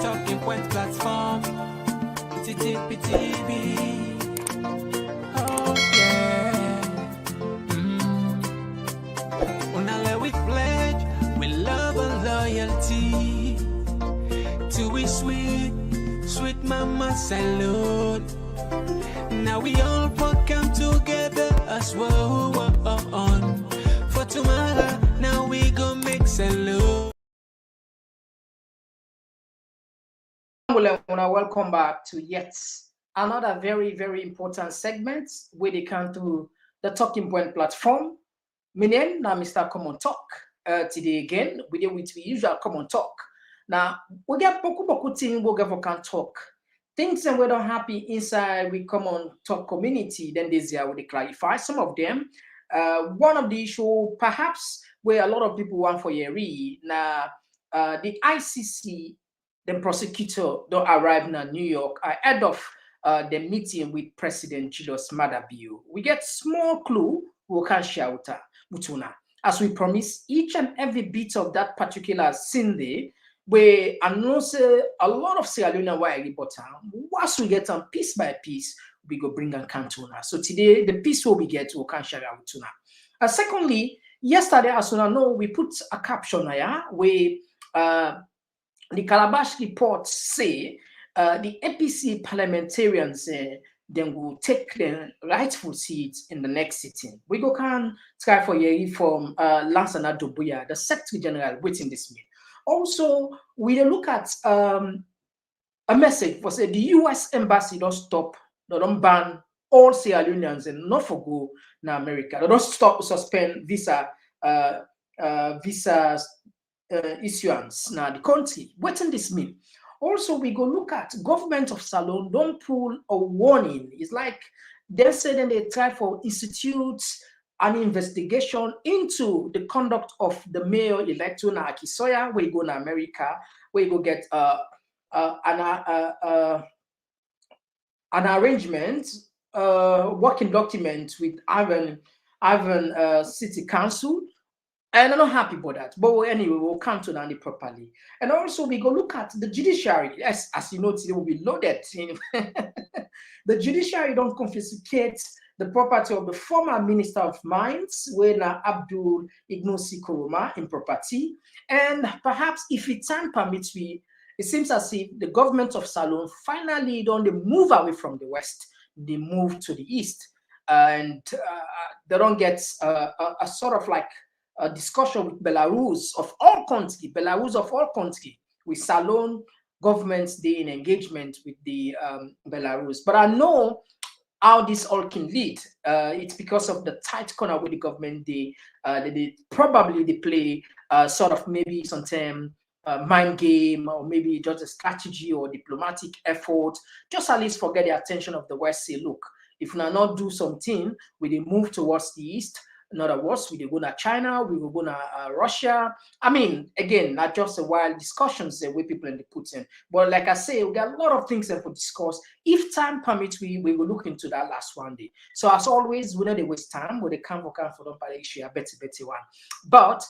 Talking Point platform. TTPTB. Oh yeah. Unale we pledge with love and loyalty to we sweet mama salute. Now we all come together as one. For tomorrow, now we go make salute. Welcome back to yet another very, very important segment where they come to the Talking Point platform. My name now Mr. Komon-Tok. Today again, we deal with the usual Komon-Tok. Now, we get boku things we can talk. Things that we don't happy inside we Komon-Tok community, then this year we clarify some of them. One of the issue perhaps where a lot of people want for a read. Now, the Icc the prosecutor don't arrive in New York ahead of the meeting with President Julius Madabio. We get small clue we can share with Mutuna. As we promise, each and every bit of that particular Sunday, we announce a lot of Sierra Leone while bottom. Once we get on piece by piece, we go bring on Cantona. So today, the piece we get, we can share with Tuna. Secondly, yesterday, as you know, we put a caption here where the Calabash reports say the APC parliamentarians then will take the rightful seats in the next sitting. We go can try for a from Lansana Dubuya, the Secretary General, waiting this meeting. Also, we look at a message for say the U.S. Embassy don't stop, they don't ban all Sierra Leoneans and not for go na America. They don't stop suspend visa issuance now the country. What does this mean? Also, we go look at government of Salone don't pull a warning. It's like they said and they try for institute an investigation into the conduct of the mayor elect to Akisoya, where you go to America, where you go get an arrangement, working document with Ivan City Council. And I'm not happy about that. But anyway, we'll come to that properly. And also, we go look at the judiciary. Yes, as you know, today will be loaded. The judiciary don't confiscate the property of the former Minister of Mines, Wena Abdul Ignosi Koroma, in property. And perhaps, if it time permits, it seems as if the government of Salone finally don't move away from the west. They move to the east. And they don't get a sort of like a discussion with Belarus of all country, with Salone governments, they in engagement with the Belarus. But I know how this all can lead. It's because of the tight corner with the government. They probably play sort of maybe sometimes mind game or maybe just a strategy or diplomatic effort. Just at least forget the attention of the West. Say, look, if we not do something, we move towards the east. In other words, we go to China, we will go to Russia. I mean, again, not just a wild discussions the way people in the Putin. But like I say, we got a lot of things that we discuss. If time permits, we will look into that last one day. So as always, we don't waste time. We come for them by issue, better one. But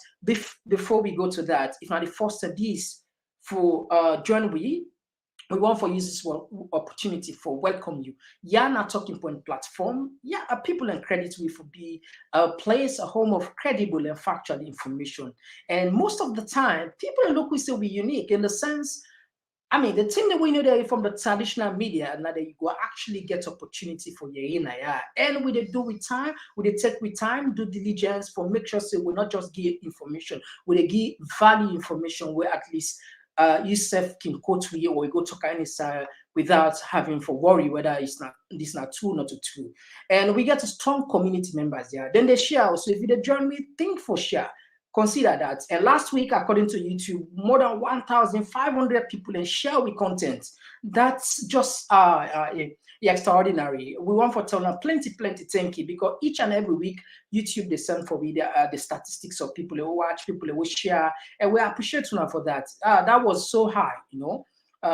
before we go to that, if not the first of these for join we want for use this opportunity for welcome you. Yana Talking Point platform. Yeah, people and credit will be a place, a home of credible and factual information. And most of the time, people look we say we unique in the sense. I mean, the thing that we know that from the traditional media, now that you go actually get opportunity for your inaya. And we do with time, we take with time, do diligence for make sure so we not just give information, we give value information where at least yourself can quote we or we go to any side without having for worry whether it's not true, not true. And we get a strong community members there. Then they share. So if you join me, think for share. Consider that. And last week, according to YouTube, more than 1,500 people and share with content. That's just extraordinary. We want for telling plenty thank you, because each and every week YouTube they send for me the statistics of people who watch, people who share, and we appreciate you for that. That was so high, you know.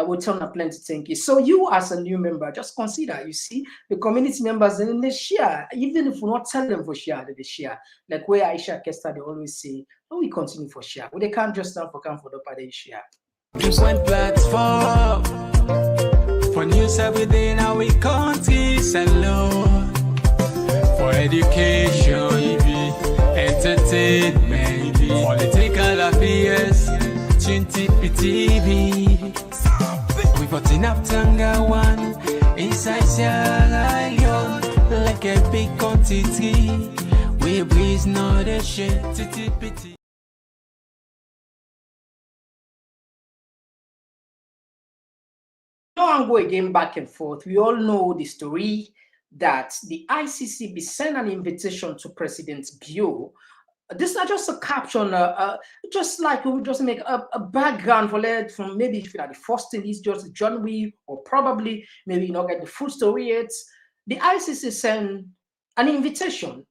We'll tell them plenty thank you. So you as a new member, just consider, you see, the community members and they share, even if we not tell them for share, they share. Like where Aisha Kester, they always say, oh, we continue for share. Well, they can't just stand for come for the party share. Different platform for news every day now we countries alone. For education, entertainment, political affairs, TV. We got enough Tanga one inside Sierra Leone, like a big quantity. We breeze not a shit, titty. And go again back and forth. We all know the story that the ICC be sent an invitation to President Bio. This is not just a caption, just like we would just make a background for it from maybe if you are the first thing is just John Wee, or probably maybe you not get the full story yet. The ICC sent an invitation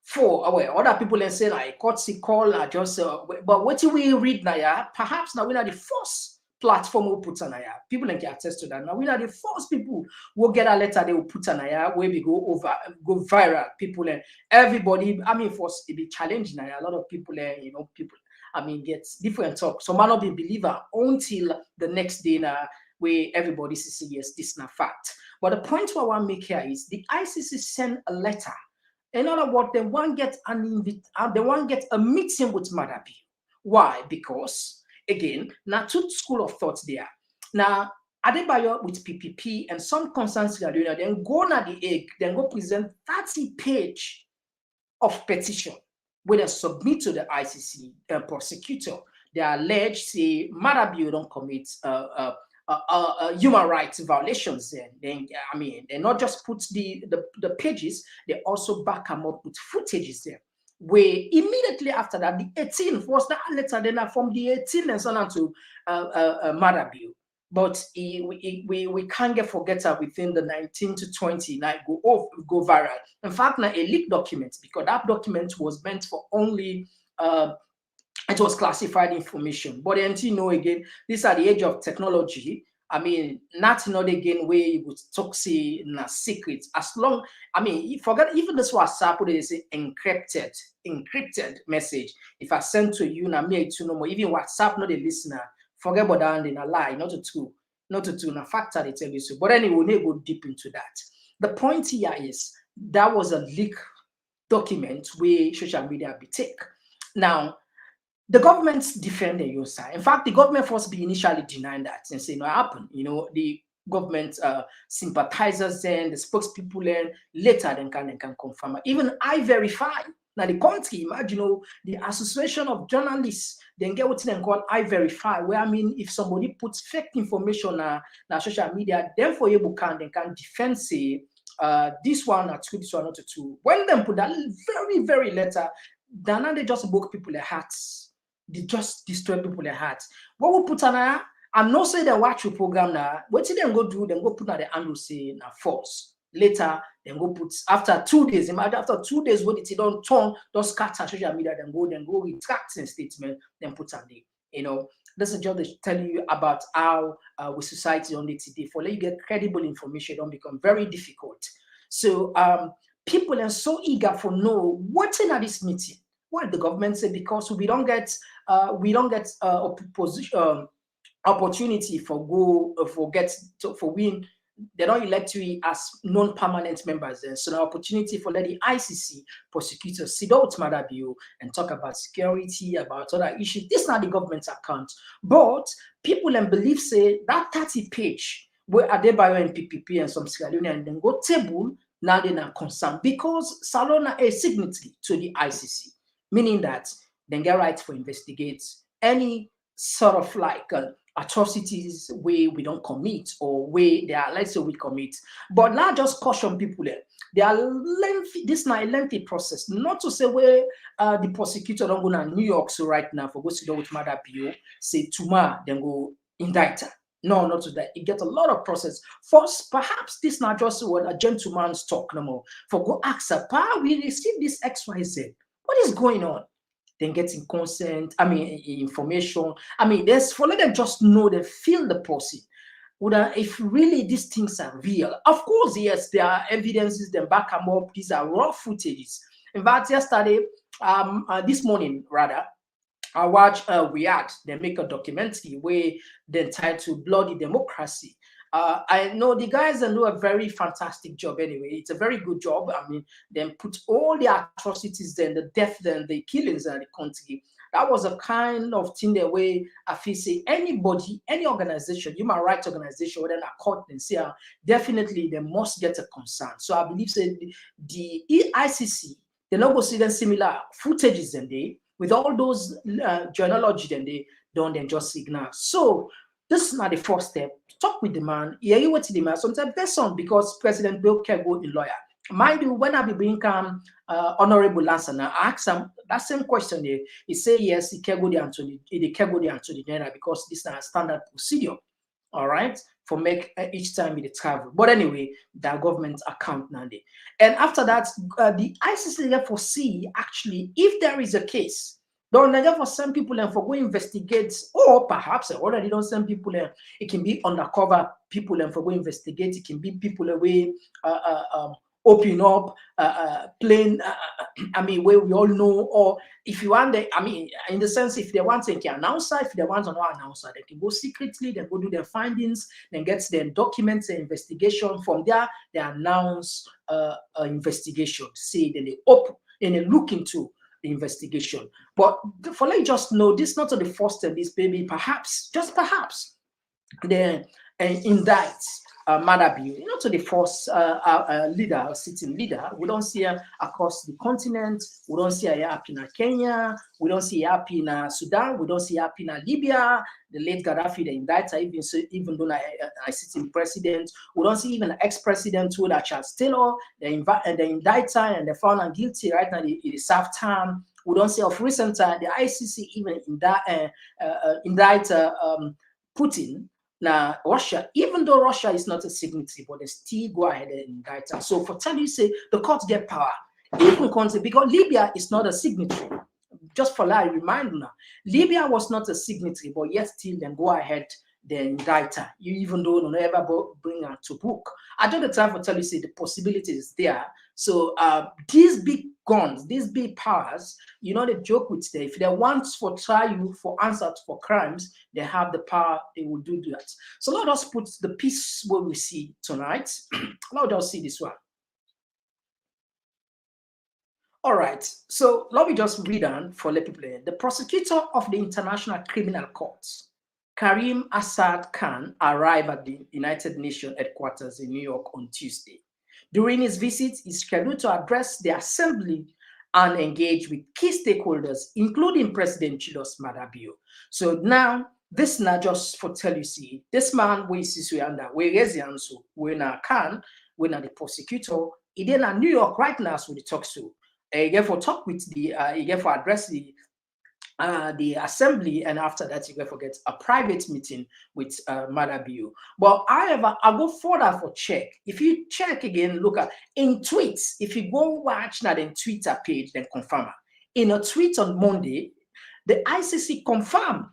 for other people and say like courtesy call just but what do we read now? Yeah? Perhaps now we are the first platform will put on here. People can attest to that. Now we are the first people will get a letter they will put on here where we go viral. People and everybody. I mean, first it be challenging. A lot of people, people. I mean, get different talk. So might not be believer until the next day now, where everybody says yes, this is not fact. But the point what I want to make here is the ICC sent a letter. In other words, they want get a meeting with Madabi. Why? Because again, now two school of thoughts there. Now, Adebayo with PPP and some concerns then go na the egg, then go present 30-page of petition where they submit to the ICC prosecutor. They allege say Madabi don't commit human rights violations. Then I mean, they not just put the pages, they also back them up with footages there. Where immediately after that, the 18th was that letter then from the 18th and so on to Madabi. But we can't forget her within the 19 to 20 now go viral. In fact, now a leaked document, because that document was meant for only it was classified information. But until you know again, these are the age of technology. I mean, not again where you would talk say in a secret. As long, I mean, you forget even this WhatsApp they say encrypted message. If I send to you now, me to no more. Even WhatsApp, not the listener. Forget about that and then a lie, not a true, a factor they tell you so. But anyway, we'll go deep into that. The point here is that was a leak document where social media be take. Now, the government's defending your side. In fact, the government first be initially denying that and saying, no, it happened. The government sympathizers and the spokespeople and later then can confirm. Even I verify. Now the country, imagine, the Association of Journalists, then get what they call I verify, where I mean, if somebody puts fake information on social media, then for you they can defend say this one are true, this one not true. When they put that very, very letter, then they just broke people's hearts. They just destroy people's hearts. What we put on I'm not saying they watch your program now. What did they go do? Then go put on the handle say false. Later, then go put after 2 days. Imagine after 2 days, what it don't turn, don't scatter social media, then go retract in statement, then put on the this is just telling you about how with society on the today. For let you get credible information, don't become very difficult. So people are so eager for know what's in this meeting. Well, the government said because we don't get opportunity for win. They don't elect you as non-permanent members. Then, so an opportunity for let the ICC prosecutor sit down with Madabi and talk about security, about other issues. This is not the government's account, but people and believe say that 30-page where Adebayo and PPP and some Sierra Leone and then go table now they're not concerned because Salona is signatory to the ICC. Meaning that they get right for investigate any sort of like atrocities where we don't commit or where they are, let's say we commit. But now just caution people there. They are lengthy, this is not a lengthy process. Not to say where the prosecutor don't go to New York so right now for go sit down with Madabi, say tomorrow, then go indict her. No, not to that. It gets a lot of process. First, perhaps this not just what a gentleman's talk no more. For go ask her, pa, we receive this XYZ. What is going on? Then getting consent, information. There's for let them just know they feel the person. If really these things are real. Of course, yes, there are evidences, then back them up. These are raw footages. In fact, yesterday, this morning rather, I watch Riyadh. They make a documentary where they entitled "Bloody Democracy." I know the guys and do a very fantastic job. Anyway, it's a very good job. I mean, they put all the atrocities and the death and the killings in the country. That was a kind of thing the way I feel say anybody, any organization, human rights organization, whether a court and say definitely they must get a concern. So I believe say the ICC, they not go see them similar footages and they with all those journalogy and they don't then just ignore. So this is not the first step. Talk with the man, hear you what the man. Sometimes that's on because President Bill Kego, the lawyer. Mind you, when I be bring Honorable Lansana, I ask him that same question there. He say yes, he can go there to the general because this is a standard procedure. All right, for make each time he travel. But anyway, the government account now. And after that, the ICC therefore see actually if there is a case. Don't for some people and for go investigate, or perhaps already don't send people. It can be undercover people and for go investigate. It can be people away open up, plain. I mean, where we all know, or if you want, I mean, in the sense, if they want to announce, if they want to not announce, they can go secretly. They go do their findings, then get their documents, their investigation. From there, they announce investigation. Say then they open and they look into the investigation. But for let you just know, this is not the first step. This baby, perhaps, just perhaps, they indict Madabi, to the first leader, sitting leader. We don't see her across the continent. We don't see her up in Kenya. We don't see her up in Sudan. We don't see her up in Libya. The late Gaddafi, the indicted, even though I sitting president. We don't see even ex-president who that Charles Taylor, the indicted and they found him guilty right now. It is served time. We don't see of recent time the ICC even indict Putin. Now, Russia, even though Russia is not a signatory, but they still go ahead and indict her. So for tell you, say the courts get power. Even country, because Libya is not a signatory. Just for that, remind now, Libya was not a signatory, but yet still then go ahead, then indict her. You even though don't ever bring her to book. I don't have time for tell you, say the possibility is there. So these big guns, these big powers, they joke with them. If they want for try you for answers for crimes, they have the power, they will do that. So let us put the piece where we see tonight. Let us see this one. All right, so let me just read on for let people in. The prosecutor of the International Criminal Court, Karim Assad Khan, arrived at the United Nations headquarters in New York on Tuesday. During his visit, he's scheduled to address the assembly and engage with key stakeholders, including President Julius Maada Bio. So now, this is not just for tell you, see, this man, we see under, where is the answer? We're not Khan, we're not the prosecutor. He did in New York right now, so he talks to. He gave for talk with the, he gave for address the assembly, and after that you can get a private meeting with Maada Bio. But however, I'll go further for check. If you check again, look at in tweets, if you go watch that in Twitter page, then confirm it. In a tweet on Monday, the ICC confirmed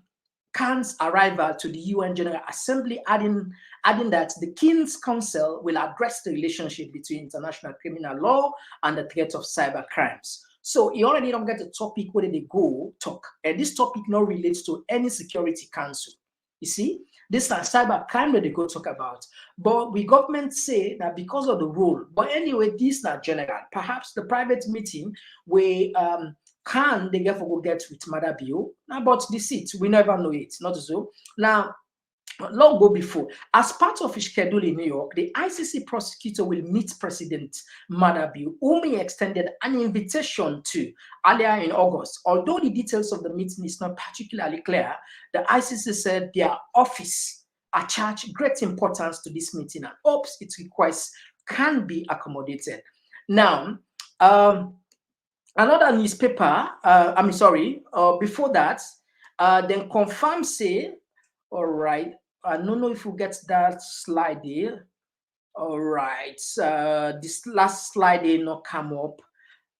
Khan's arrival to the UN General Assembly, adding that the King's Council will address the relationship between international criminal law and the threat of cyber crimes. So you already don't get the topic where they go talk. And this topic now relates to any Security Council. You see, this is a cyber crime that they go talk about. But we government say that because of the rule. But anyway, this is not general. Perhaps the private meeting where can they get for get with Maada Bio. Now, but the seat, we never know it, not so. Now, long go before. As part of his schedule in New York, the ICC prosecutor will meet President Maada Bio, whom he extended an invitation to earlier in August. Although the details of the meeting is not particularly clear, the ICC said their office attached great importance to this meeting and hopes its requests can be accommodated. Now, another newspaper, before that, then confirm say, all right, I don't know if we get that slide here. All right, this last slide did not come up.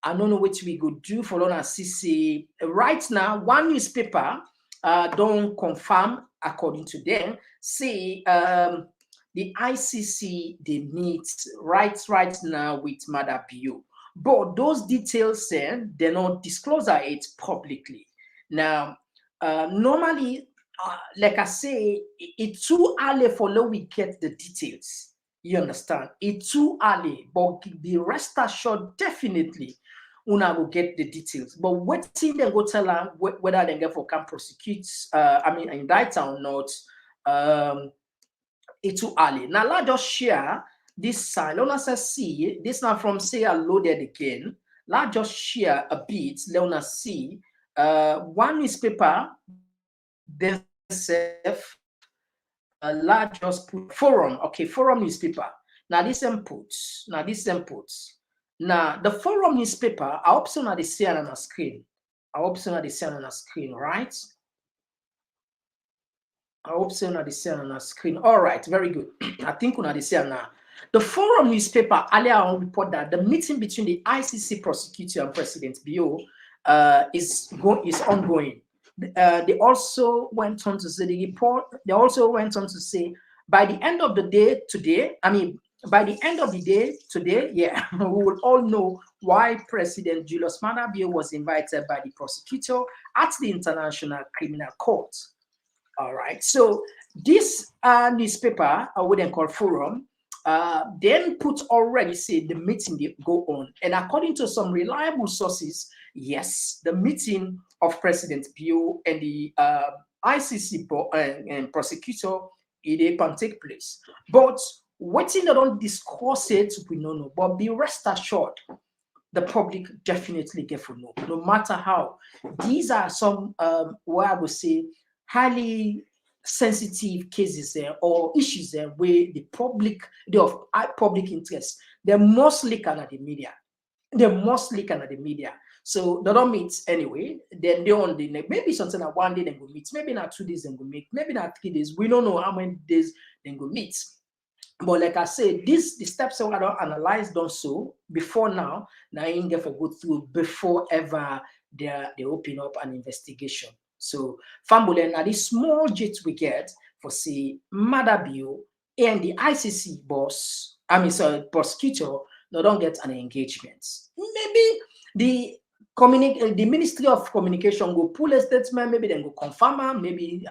I don't know what we could do for Lona CC. Right now, one newspaper don't confirm, according to them, say the ICC, they meet right now with Maada Bio. But those details, they're not disclosed it publicly. Now, normally, like I say, it's too early for now we get the details. You understand? It's too early, but the rest assured definitely una will get the details. But waiting they go tell them whether they get for can prosecute, indict or not. It's too early. Now let's just share this side. Let us see this now from say I loaded again. Let's just share a bit. Let us see one newspaper. Then let's just put forum. Okay, forum newspaper. Now this inputs. Now the forum newspaper. I hope so now they see it on the screen. Right? I hope so now they see it on the screen. All right, very good. I think we now see it now. The forum newspaper earlier on report that the meeting between the ICC prosecutor and President Bio is ongoing. They also went on to say the report. They also went on to say by the end of the day today, yeah, we will all know why President Julius Maada Bio was invited by the prosecutor at the International Criminal Court. All right. So this newspaper, I wouldn't call forum, then put already say the meeting they go on, and according to some reliable sources, yes, the meeting of President Bio and the ICC and prosecutor it can take place. But waiting they don't discuss it, we don't know. But be rest assured, the public definitely get to know. No matter how, these are some where I would say highly sensitive cases there or issues there where the public, they of public interest, they're mostly kind of the media. So they don't meet anyway. Then they on the maybe something that one day they go meet, maybe not 2 days they go meet, maybe not 3 days. We don't know how many days they go meet. But like I said, the steps I don't analyze done so before now in get for go through before ever they open up an investigation. So Fambule now this small jet we get for say Maada Bio and the ICC prosecutor no don't get an engagement. Maybe the Ministry of Communication go pull a statement, maybe they go confirm, maybe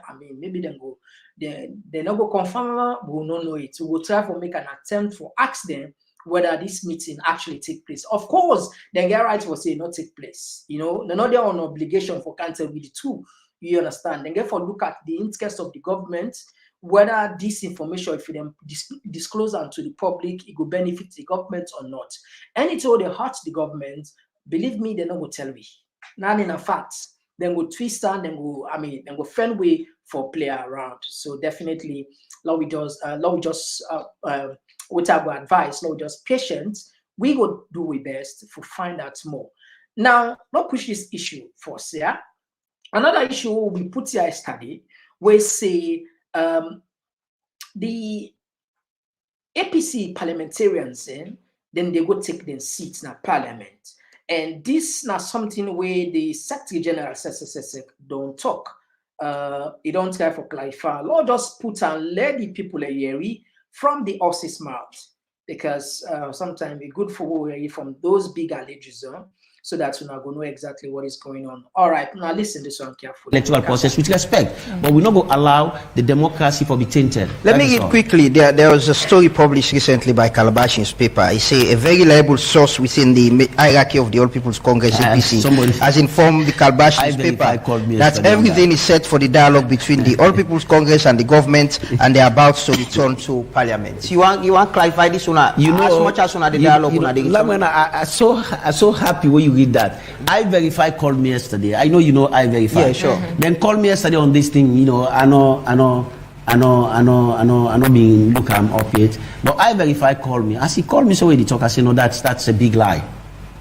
they not go confirm, we will not know it. We will try to make an attempt to ask them whether this meeting actually take place. Of course, they get right for say not take place. You know, they're not there on obligation for cancel with the two. You understand? They get for look at the interest of the government, whether this information, if them disclose to the public, it will benefit the government or not. And it's all they hurt the government. Believe me, they're not going to tell me. Now, in fact, then go twist and then go find way for play around. So definitely, we just with our advice, we just patient. We go do our best to find out more. Now, not push this issue for us, yeah. Another issue we put here study, we say the APC parliamentarians, then they go take their seats in parliament. And this not something where the Secretary General says don't talk. He don't try for clarify. Lord just put and let the people a yeary from the horse's mouth. Because sometimes it's good for from those big alleges, so that you're not going to know exactly what is going on. All right, now listen to this one carefully. Electoral process with respect, but we're not going to allow the democracy to be tainted. Let me read quickly. There was a story published recently by Calabash newspaper. I say a very reliable source within the hierarchy of the All People's Congress APC has informed the Calabash newspaper that everything is set for the dialogue between the All People's Congress and the government, and they are about to return to Parliament. You want to clarify this one? You know, as much as on the dialogue. I'm so happy when you read that. I Verify called me yesterday. I know you know I Verify. Yeah, sure. Then called me yesterday on this thing. You know, I know being look I'm up it. But I Verify called me. As he called me, so when he talk, I said no, that's a big lie.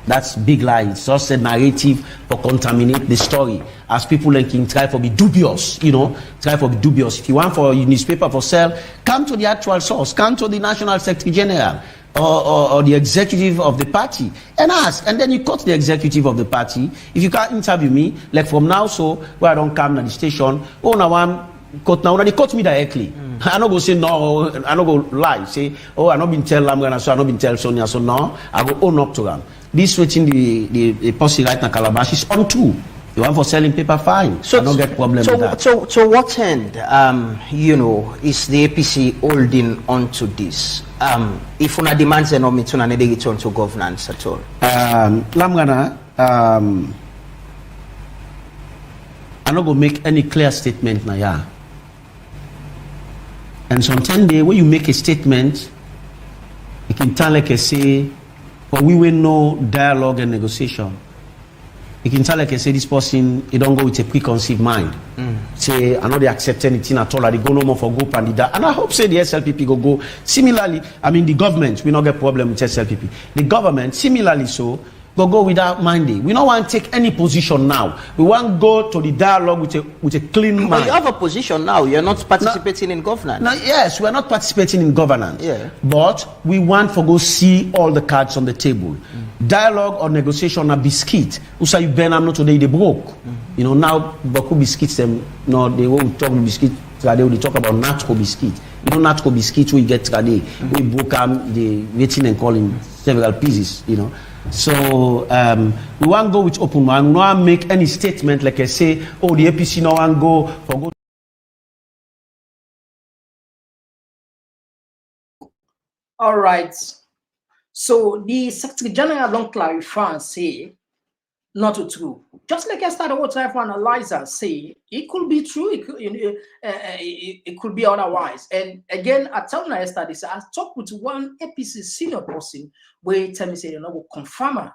That's big lie. It's just a narrative to contaminate the story. As people can try to be dubious, try to be dubious. If you want for your newspaper for sale, come to the actual source. Come to the National Secretary General or the executive of the party and ask. And then you cut the executive of the party. If you can't interview me, like from now, so where I don't come to the station, they cut me directly. I don't go say no, I don't go lie. Say, I not been tell Lamgana, so I not been tell Sonia, so no, I go own up to them. This waiting the policy right now Calabash is untrue. You want for selling paper, fine. So I don't get problem with that. So what end, you know, is the APC holding on to this? If una demands an omit, una need return to governance at all. Lamgana, I'm not going to make any clear statement now. And sometimes when you make a statement, it can tell like I say, but we will know dialogue and negotiation. You can tell like I say this person, he don't go with a preconceived mind. Say I know they accept anything at all, they go no more for go candidate. And I hope say the SLPP go. Similarly, I mean the government, we not get problem with SLPP. The government, similarly so, go without minding. We don't want to take any position now. We want to go to the dialogue with a clean mind. But you have a position now. You're not participating in governance. Now, yes, we're not participating in governance. Yeah. But we want to go see all the cards on the table. Dialogue or negotiation are biscuit. Usa you ben am not today they broke. You know now Baku biscuits them. No, they won't talk biscuit. They will talk about natco biscuit. You know natco biscuit we get today. We broke them. They waiting and calling several pieces. You know. So we want to go with open mind. We don't want to make any statement like I say, oh, the APC now want to go for go. All right. So the Secretary General don't clarify and say not true. Just like I started what I analyze and say, it could be true, it could be otherwise. And again, I tell you yesterday, I talked with one APC senior person where tell me say you know will confirm her.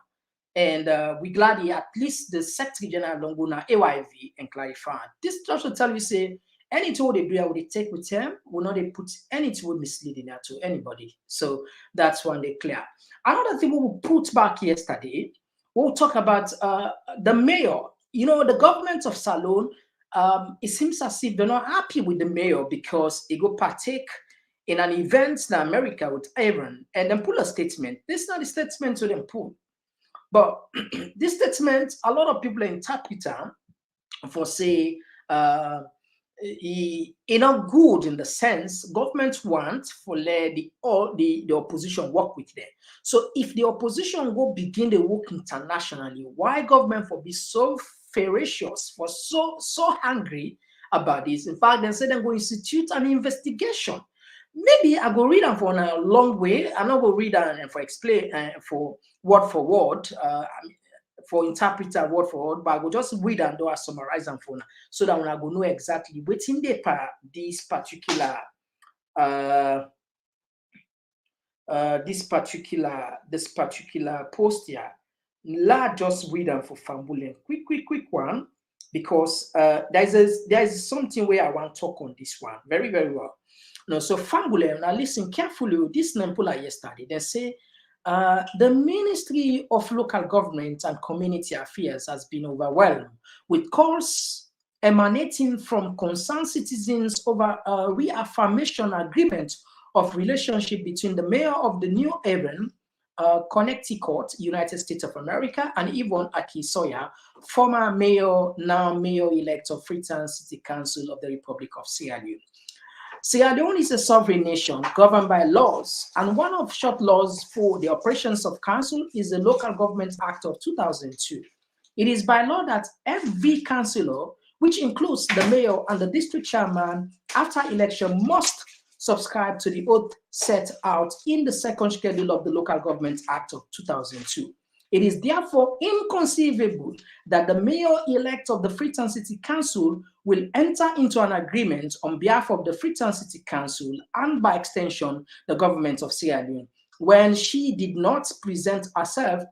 And we glad at least the Secretary General don't go now AYV and clarify. This just to tell you say anything they do, I would take with them, will not they put anything misleading to anybody. So that's one they clear. Another thing we will put back yesterday, we'll talk about the mayor. You know, the government of Salone, it seems as if they're not happy with the mayor because he go partake in an event in America with Aaron and then pull a statement. This is not a statement to them pull. But this statement, a lot of people interpret for say, he not good in the sense government want for let the opposition work with them. So if the opposition go begin the work internationally, why government for be so ferocious, for so angry about this? In fact, they say they're going to institute an investigation. Maybe I go read them for a long way. I'm not going to read them for explain for word. For interpreter word for word, but I will just read and do a summarize them for now, so that when I go know exactly what's in this particular post here. La just read them for Fambulen. Quick one, because there's something where I want to talk on this one very, very well. No, so Fambulen, now listen carefully. This Nampula yesterday, they say the Ministry of Local Government and Community Affairs has been overwhelmed with calls emanating from concerned citizens over a reaffirmation agreement of relationship between the mayor of the New Haven, Connecticut, United States of America, and Yvonne Akisoya, former mayor, now mayor-elect of Freetown City Council of the Republic of Sierra Leone. Sierra Leone is a sovereign nation governed by laws, and one of short laws for the operations of council is the Local Government Act of 2002. It is by law that every councillor, which includes the mayor and the district chairman, after election must subscribe to the oath set out in the second schedule of the Local Government Act of 2002. It is therefore inconceivable that the mayor-elect of the Freetown City Council will enter into an agreement on behalf of the Freetown City Council and by extension, the government of Sierra Leone, when she did not present herself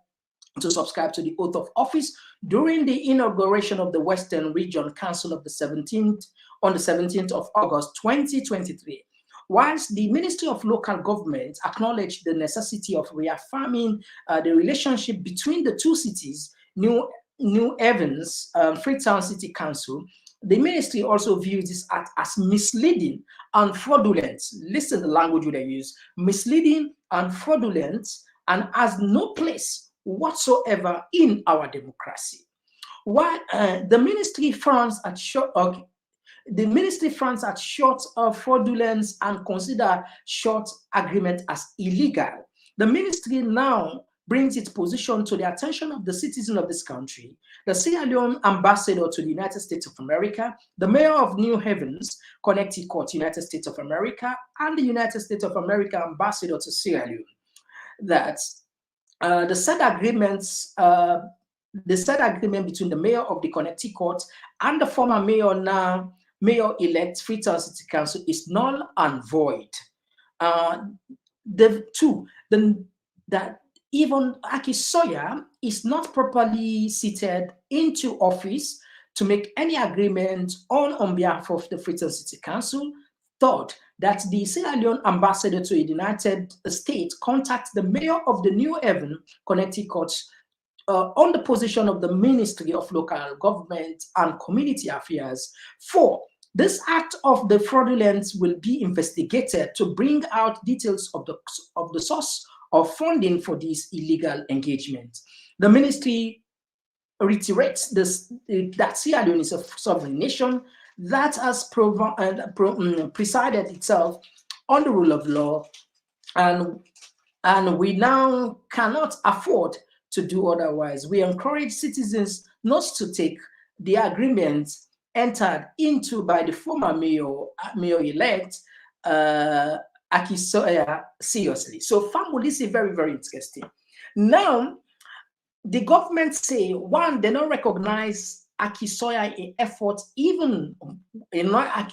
to subscribe to the oath of office during the inauguration of the Western Region Council of on the 17th of August, 2023. Whilst the Ministry of Local Government acknowledged the necessity of reaffirming the relationship between the two cities, New Haven's Freetown City Council, the ministry also views this act as misleading and fraudulent. Listen to the language they use: misleading and fraudulent, and has no place whatsoever in our democracy. While the ministry frowns at short fraudulence and consider short agreement as illegal. The ministry now brings its position to the attention of the citizen of this country, the Sierra Leone ambassador to the United States of America, the mayor of New Havens, Connecticut, United States of America, and the United States of America ambassador to Sierra Leone, that the said agreement between the mayor of the Connecticut and the former mayor, now mayor-elect Freetown City Council, is null and void. That even Icc Sawyer is not properly seated into office to make any agreement on behalf of the Freetown City Council. Third, that the Sierra Leone ambassador to the United States contacts the mayor of the New Haven, Connecticut, on the position of the Ministry of Local Government and Community Affairs. 4, this act of the fraudulence will be investigated to bring out details of the source of funding for this illegal engagement. The ministry reiterates that Sierra Leone is a sovereign nation that has presided itself on the rule of law, and we now cannot afford to do otherwise. We encourage citizens not to take the agreement entered into by the former mayor-elect Icc Sawyer seriously. So, family, this is very, very interesting. Now, the government say, one, they don't recognize Icc Sawyer in effort, even in not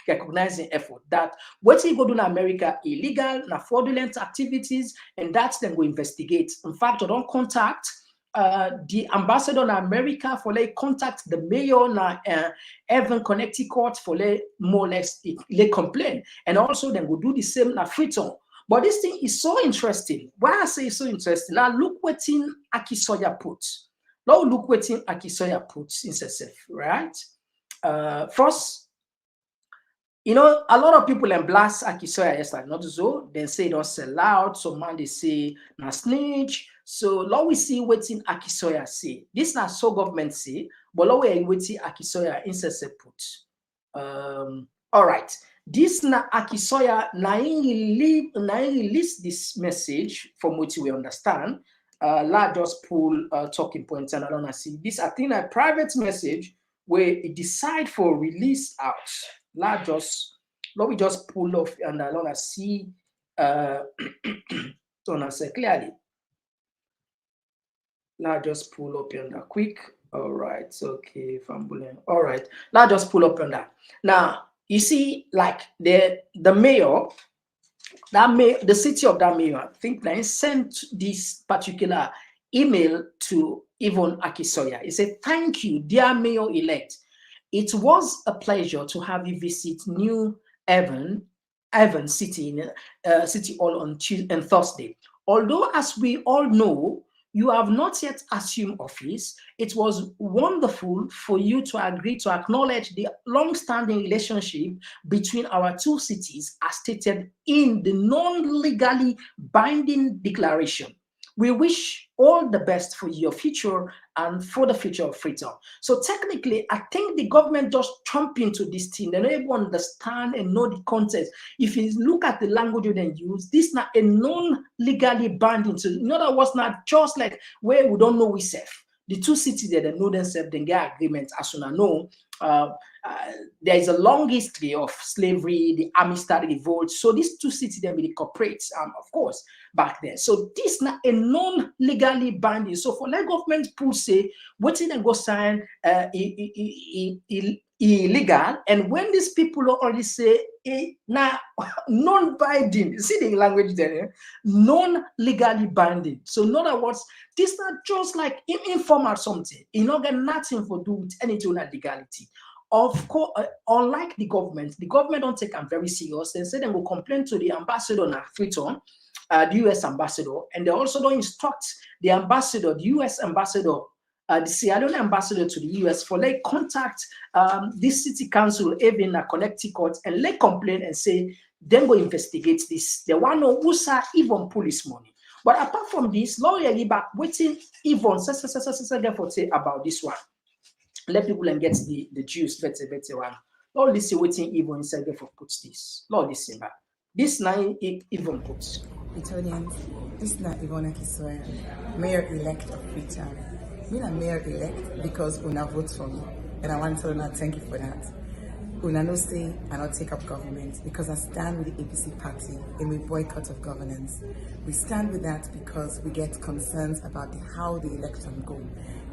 recognizing effort, that what he go do in America illegal, na fraudulent activities, and that's them go investigate. In fact, I don't contact the ambassador in America for like contact the mayor na Evan, Connecticut for like more or less they complain, and also then go do the same na Freetown. But this thing is so interesting. Why I say it's so interesting? Now look what Icc Sawyer puts. Now look what Icc Sawyer puts in itself, right? First, you know, a lot of people and blast Icc Sawyer yesterday, not so. They say don't sell out. Some man they say na snitch. So now we see what Icc Sawyer say. This not so government say, but now we what Icc Sawyer in itself put. All right. This na Icc Sawyer na release this message from which we understand. La just pull talking points and I don't see this. I think a private message where it decide for release out. La just we just pull off and I don't see don't say clearly. La just pull up on that quick. All right, okay, fumbling. All right, la just pull up on that. Now you see, like the mayor, the city of that mayor, I think they sent this particular email to Yvonne Icc Sawyer. He said, "Thank you, dear mayor-elect. It was a pleasure to have you visit New Haven City Hall on Tuesday and Thursday. Although, as we all know, you have not yet assumed office, it was wonderful for you to agree to acknowledge the long-standing relationship between our two cities as stated in the non-legally binding declaration. We wish all the best for your future and for the future of Freetown." So technically, I think the government just jump into this thing. They don't even understand and know the context. If you look at the language they use, this is not a non-legally binding. So in other words, not just like where we don't know we safe. The two cities that they know themselves, they get agreements. As soon as I know, there is a long history of slavery, the Amistad revolt. So these two cities, they will cooperate, of course, back then. So this is not a non-legally binding. So for the government to say, what did they go sign illegal? And when these people already say, now non-binding, you see the language there, non-legally binding. So in other words, this is not just like informal something. You not get nothing to do with anything like legality. Of course, unlike the government don't take them very serious. They say they will complain to the ambassador na Freetown, the US ambassador, and they also don't instruct the ambassador, the US ambassador, the Sierra Leone ambassador to the US for like contact this city council, even a Connecticut, and like complain and say, then go investigate this. They want to know who's even police money. But apart from this, lawyer back waiting even say about this one. Let people and get the juice better one. Lord, listen, waiting even inside for puts this. Lord, listen back. This nine even puts. Etonians, This is not Ivona Kisoya, Mayor-elect of Freetown. I'm a Mayor-elect because Una votes for me, and I want to tell Una thank you for that. Una no say I not take up government because I stand with the APC party and we boycott of governance. We stand with that because we get concerns about how the election go.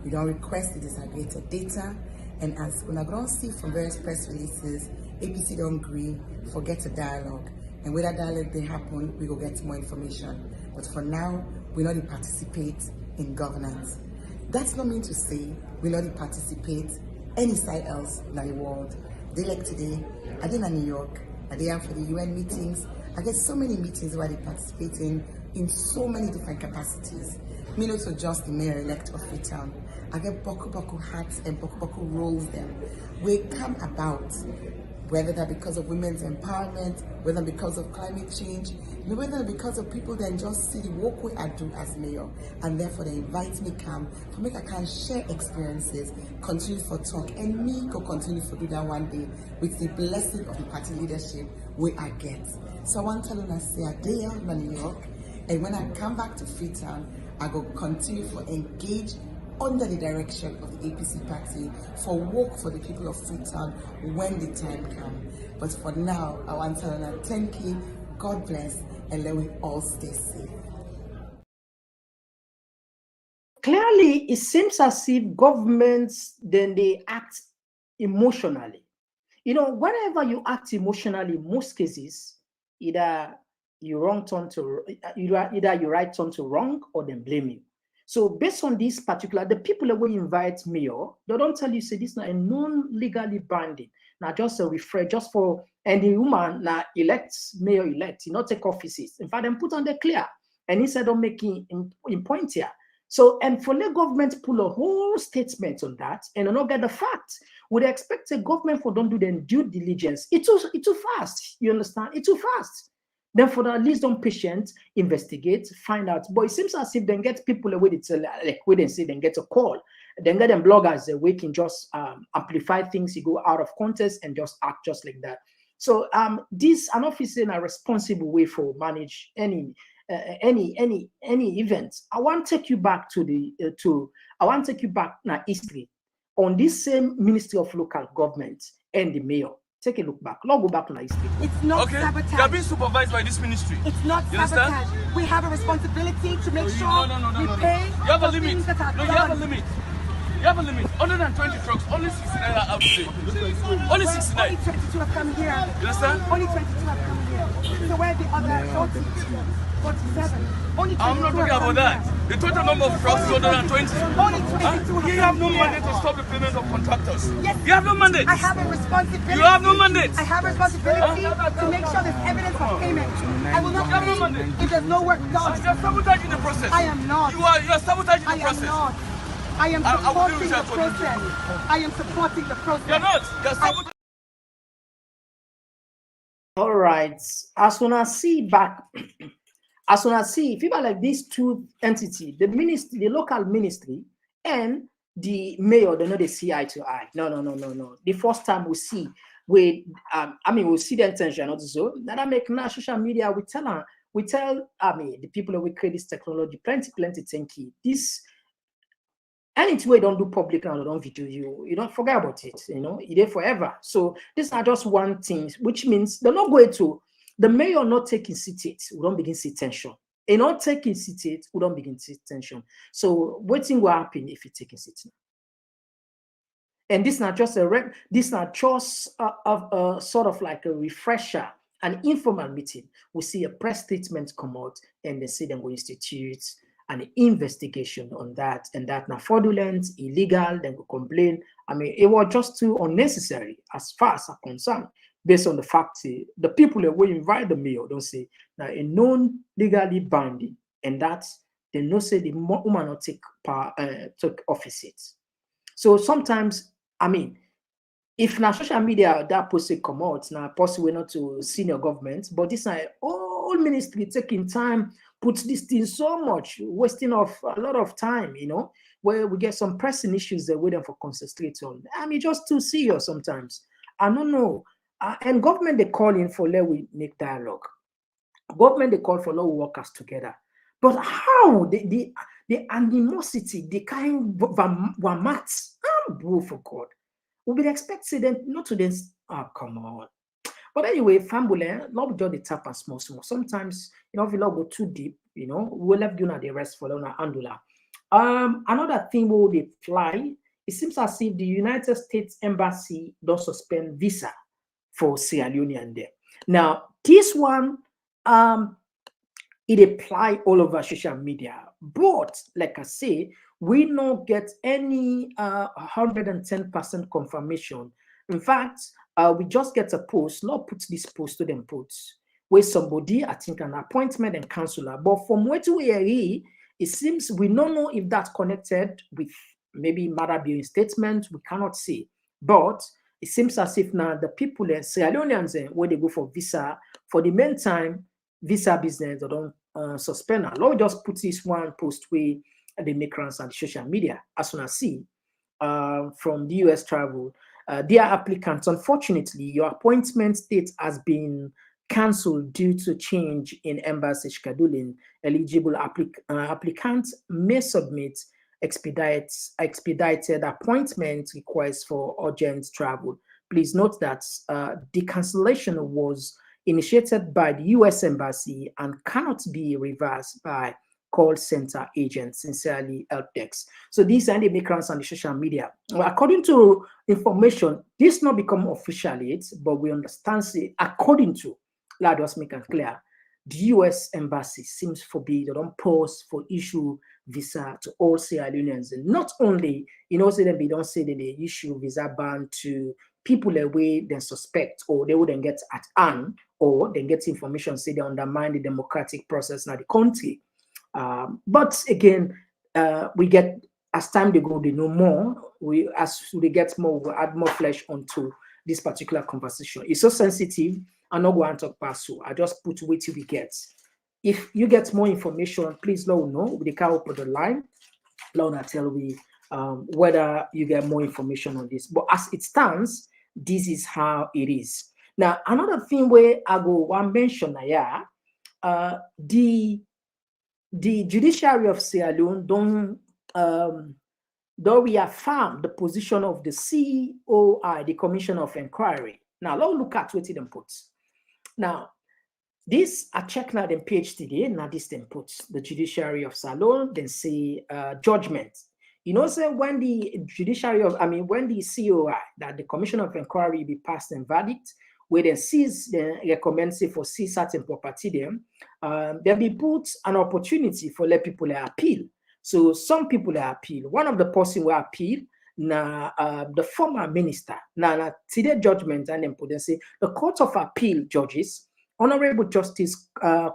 We don't request the disaggregated data, and as Una don't see from various press releases, APC don't agree, forget a dialogue. And when that dialogue they happen, we go get more information. But for now, we not participate in governance. That's not mean to say we not participate any side else in the world. They like today, I did in New York, I did for the UN meetings. I get so many meetings where they participate in so many different capacities. Me not so just the mayor-elect of Freetown. I get boku hats and boku roles them. We come about, whether that because of women's empowerment, whether because of climate change, whether because of people that just see the work way I do as mayor, and therefore they invite me come to make I can share experiences, continue for talk, and me go continue to do that one day with the blessing of the party leadership where I get. So I want to tell you, I say I day out in New York, and when I come back to Freetown, I go continue to engage under the direction of the APC party for work for the people of Freetown when the time comes. But for now, I want to tell you thank you, God bless, and let we all stay safe. Clearly, it seems as if governments, then they act emotionally. You know, whenever you act emotionally, in most cases, either you right turn to wrong or they blame you. So based on this particular, the people that will invite mayor, they don't tell you, say this is not a non-legally binding. Now just a refresh, just for any woman now elects mayor-elect, you not take offices. In fact, them put on the clear. And instead of making in point here. So, and for the government pull a whole statement on that and not get the facts, would expect a government for don't do their due diligence. It's too fast. You understand? It's too fast. Then for the at least don't patient, investigate, find out. But it seems as if they get people away, it's like where they say they get a call. Then get them bloggers we can just amplify things, you go out of context and just act just like that. So this an officer in a responsible way for manage any event. I want to take you back to the I want to take you back now history on this same Ministry of Local Government and the mayor. Take a look back. Let's go back to history. It's not sabotage. You are being supervised by this ministry. It's not sabotage. We have a responsibility to make sure we pay. You have a limit. No, you have a limit. You have a limit. 120 trucks, only 69 are out today. Only 69. Only 22 have come here. You understand? Only 22 have come here. So where the other 47? Only 22 I'm not talking about that. The total number of trucks is 120. Only 22 You have no mandate to stop the payment of contractors. Yes. You have no mandate. I have a responsibility. You have no mandate. I have a responsibility to make sure there's evidence of payment. I will not pay if there's no work done. You're sabotaging the process. I am not. You are sabotaging the process. I am not. I am supporting the process. I am supporting the process. You're not. You're sabotaging. All right. As soon as see back, as soon as see people like these two entities, the ministry, the local ministry, and the mayor, they know they see eye to eye. No. The first time we see, we'll see the intention also. That make now social media. We tell the people that we create this technology, plenty thank you. This. Anything we don't do public now, don't video you don't forget about it, it's there forever. So this is just one thing, which means they're not going to, the mayor not taking seated, we don't begin see tension. And not taking seated, we don't begin see tension. So what thing will happen if you taking seated? And this is not just a sort of like a refresher, an informal meeting. We see a press statement come out and they say they're going to institute an investigation on that, and that now fraudulent, illegal, then we complain. It was just too unnecessary as far as I'm concerned, based on the fact the people that will invite the mayor don't say now a non-legally binding, and that they no say the woman not take offices. So sometimes, if now social media that post come out, now possibly not to senior government, but this is all ministry taking time, put this thing so much, wasting of a lot of time, where we get some pressing issues that we're waiting for concentrate on. Just too serious sometimes. I don't know. And government they call in for let we make dialogue. Government they call for let we work us together. But how the animosity, the kind wamat, bro, for God, we be expecting them not to then. Oh, come on. But anyway, family, love just the tap and small. Sometimes, if you love go too deep, we'll left you the rest for the andula. Another thing where they fly, it seems as if the United States Embassy does suspend visa for Sierra Leonean there. Now, this one, it apply all over social media, but like I say, we don't get any 110% confirmation. In fact, we just get a post, not put this post to them posts, where somebody, I think an appointment and counselor, but from what we hear, it seems we don't know if that's connected with maybe matter being statement, we cannot see. But it seems as if now the people, Sierra Leoneans, when they go for visa, for the meantime, visa business, they don't suspend. Let me just put this one post where they make rounds on social media. As soon as see from the US travel, dear applicants, unfortunately, your appointment date has been cancelled due to change in embassy scheduling. Eligible applicants may submit expedited appointment requests for urgent travel. Please note that the cancellation was initiated by the US Embassy and cannot be reversed by call center agents. Sincerely, helpdesk. So these are the backgrounds on the social media. Well, according to information, this not become official yet, but we understand it according to, let us make it clear, the US Embassy seems forbid or don't pause for issue visa to all Sierra Leoneans. And not only, say that they don't say that they issue visa ban to people away they suspect or they wouldn't get at hand or they get information say they undermine the democratic process in the country. But again, we get, as time they go, they know more. As we get more, we'll add more flesh onto this particular conversation. It's so sensitive. I'm not going to talk past so I just put wait till we get. If you get more information, please let us know. We can open the line. Let us tell we whether you get more information on this. But as it stands, this is how it is. Now, another thing where I go one mention here, the judiciary of Sierra Leone don't reaffirm the position of the COI, the Commission of Inquiry. Now, let's look at what it puts. Now, this I check now the page today. Now this then puts the judiciary of Sierra Leone, then say judgment. Say when the judiciary of, when the COI, that the Commission of Inquiry be passed in verdict, where they seize, they recommend say for seize certain property them, there be put an opportunity for let people appeal. So some people appeal. One of the person will appeal, the former minister. Now today judgment and then put and say the Court of Appeal judges, Honorable Justice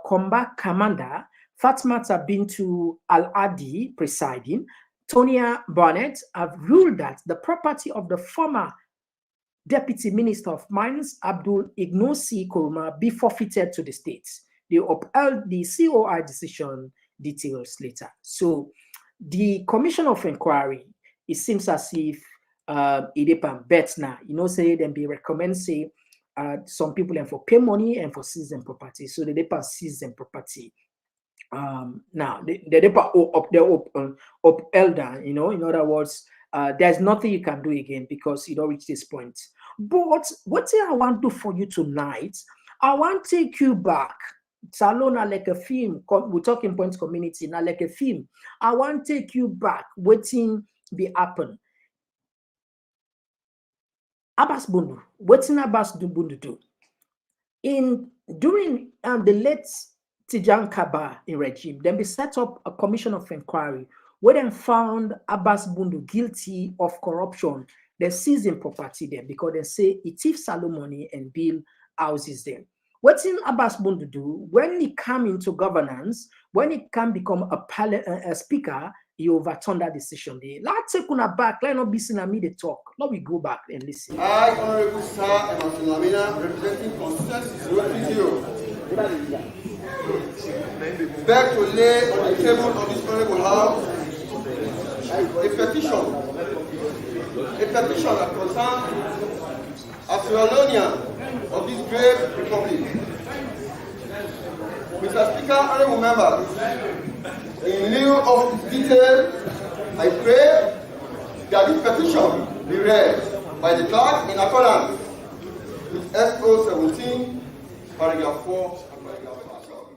Combat Commander Fatmata Bintu Al-Adi presiding, Tonia Barnett have ruled that the property of the former Deputy Minister of Mines, Abdul Ignosi Koroma, be forfeited to the states. They upheld the COI decision, details later. So the Commission of Inquiry, it seems as if it bet now, say them be recommend say some people and for pay money and for seize them property. So they seize them property. Now they upheld, in other words, there's nothing you can do again because you don't reach this point. But what I want to do for you tonight, I want to take you back. Salona like a film, we're talking points community, now like a film. I want to take you back, waiting be happen. Abbas Bundu, what's in Abbas Bundu do? During the late Tijan Kaba in regime, then we set up a commission of inquiry where they found Abbas Bundu guilty of corruption. They seized him property there because they say he thief Salo money and build houses there. What's in Abbas Bundu do when he come into governance, when he can become a speaker, he overturned that decision. Let's take on back. Let not be seen me the talk. Let we go back and listen. I, Honorable Sir Emerson Lamina, representing constituency 030, beg to lay on the table of this honorable house a petition that concerns a Sierra Leonean of this great republic. Mr. Speaker, honorable members, In lieu of detail, I pray that this petition be read by the clerk in accordance with SO 17, paragraph 4 and paragraph 5.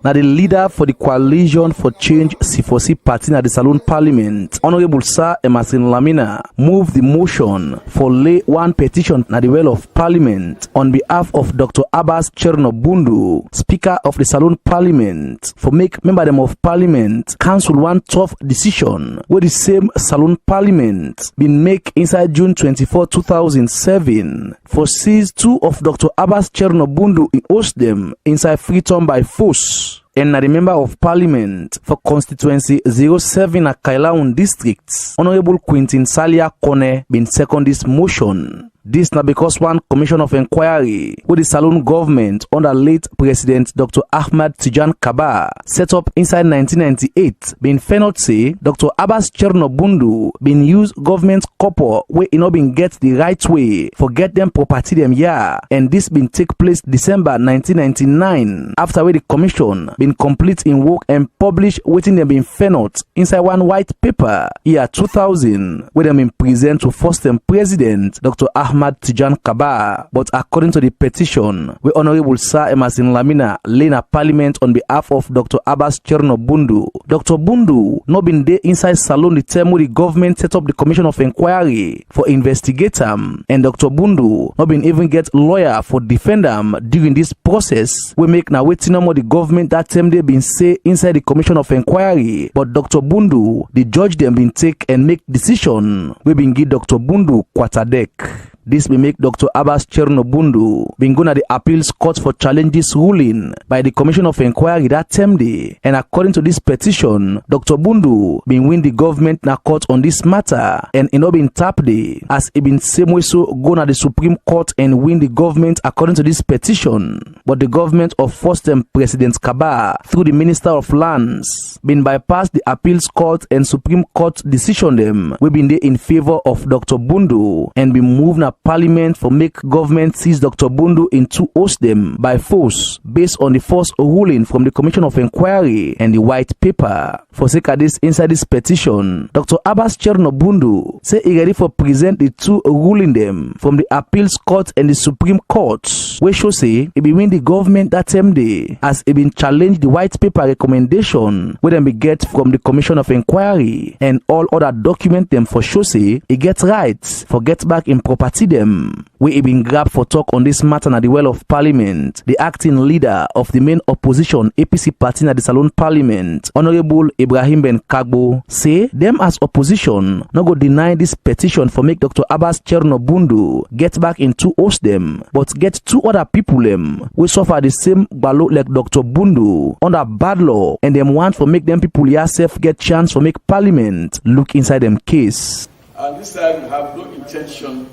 Now the leader for the Coalition for Change C4C party at the Salon Parliament, Honorable Sir Emerson Lamina, moved the motion for lay one petition at the well of Parliament on behalf of Dr. Abbas Chernobundu, Speaker of the Salon Parliament, for make member them of Parliament cancel one tough decision where the same Salon Parliament been make inside June 24, 2007 for seize two of Dr. Abbas Chernobundu in host them inside Freetown by force. And the member of Parliament for constituency 07 at Kailaun district, Honorable Quintin Salia Kone, been second this motion. This now because one commission of inquiry with the Salon government under late President Dr. Ahmad Tijan Kaba set up inside 1998 been found say Dr. Abbas Chernobundu been use government copper where it not been get the right way for get them property them yeah, and this been take place December 1999 after where the commission been complete in work and publish waiting them been found inside one white paper year 2000 where them been present to first term President Dr. Ahmad Tijan Kaba, but according to the petition, where Honorable Sir Emerson Lamina lay in a Parliament on behalf of Dr. Abbas Chernobundu, Dr. Bundu no been there inside Salon the time where the government set up the commission of inquiry for investigate him, and Dr. Bundu no been even get lawyer for defend him during this process. We make now waiting on the government that time they been say inside the commission of inquiry, but Dr. Bundu, the judge them been take and make decision. We been give Dr. Bundu quarterdeck. This will make Dr. Abbas Chernobundu been going to the appeals court for challenges ruling by the commission of inquiry that same day. And according to this petition, Dr. Bundu been win the government na court on this matter, and it not been tapped as it been same way so go to the Supreme Court and win the government according to this petition. But the government of first term President Kaba through the Minister of Lands been bypassed the appeals court and Supreme Court decision them we been there in favor of Dr. Bundu and been moved na Parliament for make government seize Dr. Bundu into host them by force based on the first ruling from the Commission of Inquiry and the white paper. For sake of this inside this petition, Dr. Abbas Chernobundu say he ready for present the two ruling them from the appeals court and the Supreme Court, where show say he be win the government that same day as he been challenge the white paper recommendation where them be get from the Commission of Inquiry and all other document them for show say he get rights for get back in property them. We have been grabbed for talk on this matter at the well of Parliament. The acting leader of the main opposition APC party at the Salon Parliament, Honorable Ibrahim Ben Kagbo, say them as opposition no go deny this petition for make Dr. Abbas Chernobundu get back into host them, but get two other people them we suffer the same balo like Dr. Bundu under bad law, and them want for make them people yourself get chance for make Parliament look inside them case. And this time we have no intention